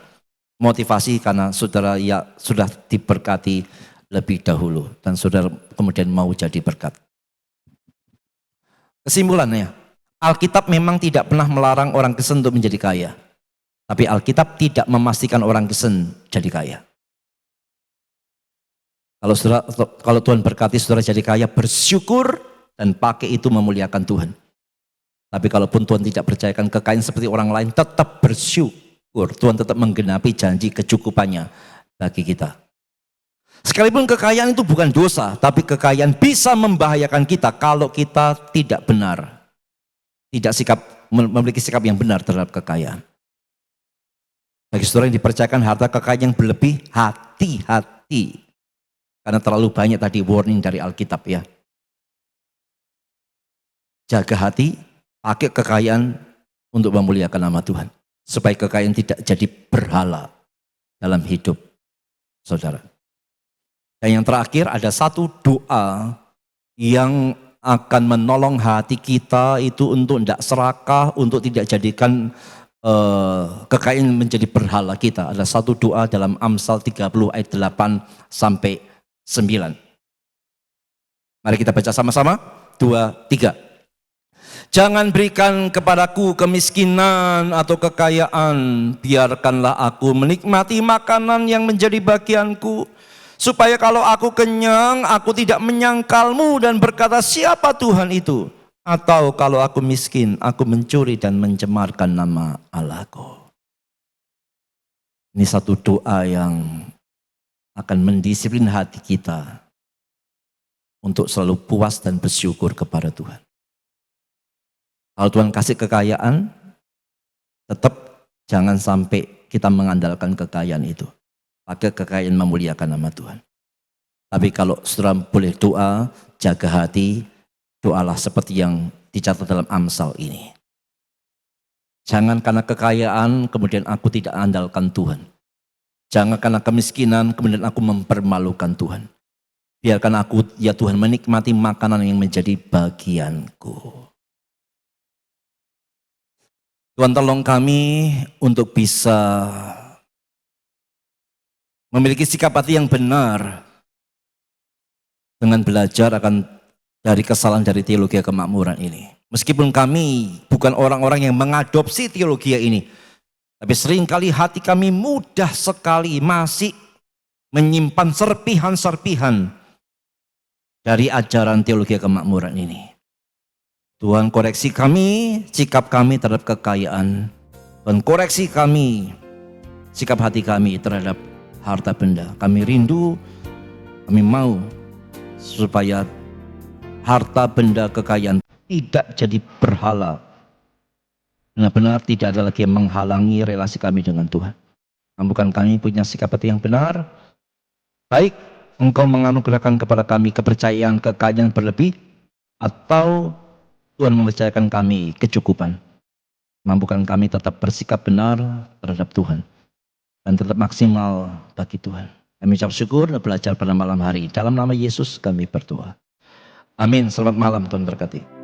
motivasi karena saudara ya sudah diberkati lebih dahulu dan saudara kemudian mau jadi berkat. Kesimpulannya, Alkitab memang tidak pernah melarang orang Kristen untuk menjadi kaya. Tapi Alkitab tidak memastikan orang Kristen jadi kaya. Kalau Tuhan berkati saudara jadi kaya, bersyukur dan pakai itu memuliakan Tuhan. Tapi kalaupun Tuhan tidak percayakan kekayaan seperti orang lain, tetap bersyukur. Tuhan tetap menggenapi janji kecukupannya bagi kita. Sekalipun kekayaan itu bukan dosa, tapi kekayaan bisa membahayakan kita kalau kita tidak benar. Tidak memiliki sikap yang benar terhadap kekayaan. Bagi saudara yang dipercayakan harta kekayaan yang berlebih, hati-hati. Karena terlalu banyak tadi warning dari Alkitab ya. Jaga hati, pakai kekayaan untuk memuliakan nama Tuhan. Supaya kekayaan tidak jadi berhala dalam hidup saudara. Dan yang terakhir ada satu doa yang akan menolong hati kita itu untuk tidak serakah, untuk tidak jadikan kekayaan menjadi berhala kita. Ada satu doa dalam Amsal 30 ayat 8 sampai 9. Mari kita baca sama-sama. 2, 3. Jangan berikan kepadaku kemiskinan atau kekayaan, biarkanlah aku menikmati makanan yang menjadi bagianku, Supaya kalau aku kenyang, aku tidak menyangkalmu dan berkata, siapa Tuhan itu? Atau kalau aku miskin, aku mencuri dan mencemarkan nama Allahku. Ini satu doa yang akan mendisiplin hati kita untuk selalu puas dan bersyukur kepada Tuhan. Kalau Tuhan kasih kekayaan, tetap jangan sampai kita mengandalkan kekayaan itu. Pakai kekayaan memuliakan nama Tuhan. Tapi kalau saudara boleh doa, jaga hati, doalah seperti yang dicatat dalam Amsal ini. Jangan karena kekayaan kemudian aku tidak andalkan Tuhan. Jangan karena kemiskinan kemudian aku mempermalukan Tuhan. Biarkan aku, ya Tuhan, menikmati makanan yang menjadi bagianku. Tuhan tolong kami untuk bisa memiliki sikap hati yang benar dengan belajar akan dari kesalahan dari teologi kemakmuran ini. Meskipun kami bukan orang-orang yang mengadopsi teologi ini, tapi seringkali hati kami mudah sekali masih menyimpan serpihan-serpihan dari ajaran teologi kemakmuran ini. Tuhan koreksi kami, sikap kami terhadap kekayaan. Tuhan koreksi kami, sikap hati kami terhadap harta benda. Kami rindu, kami mau supaya harta benda kekayaan tidak jadi berhala. Benar-benar tidak ada lagi yang menghalangi relasi kami dengan Tuhan. Mampukan kami punya sikap hati yang benar. Baik Engkau menganugerahkan kepada kami kepercayaan kekayaan berlebih, atau Tuhan mempercayakan kami kecukupan. Mampukan kami tetap bersikap benar terhadap Tuhan dan tetap maksimal bagi Tuhan. Kami ucap syukur dan belajar pada malam hari. Dalam nama Yesus kami berdoa. Amin. Selamat malam, Tuhan berkati.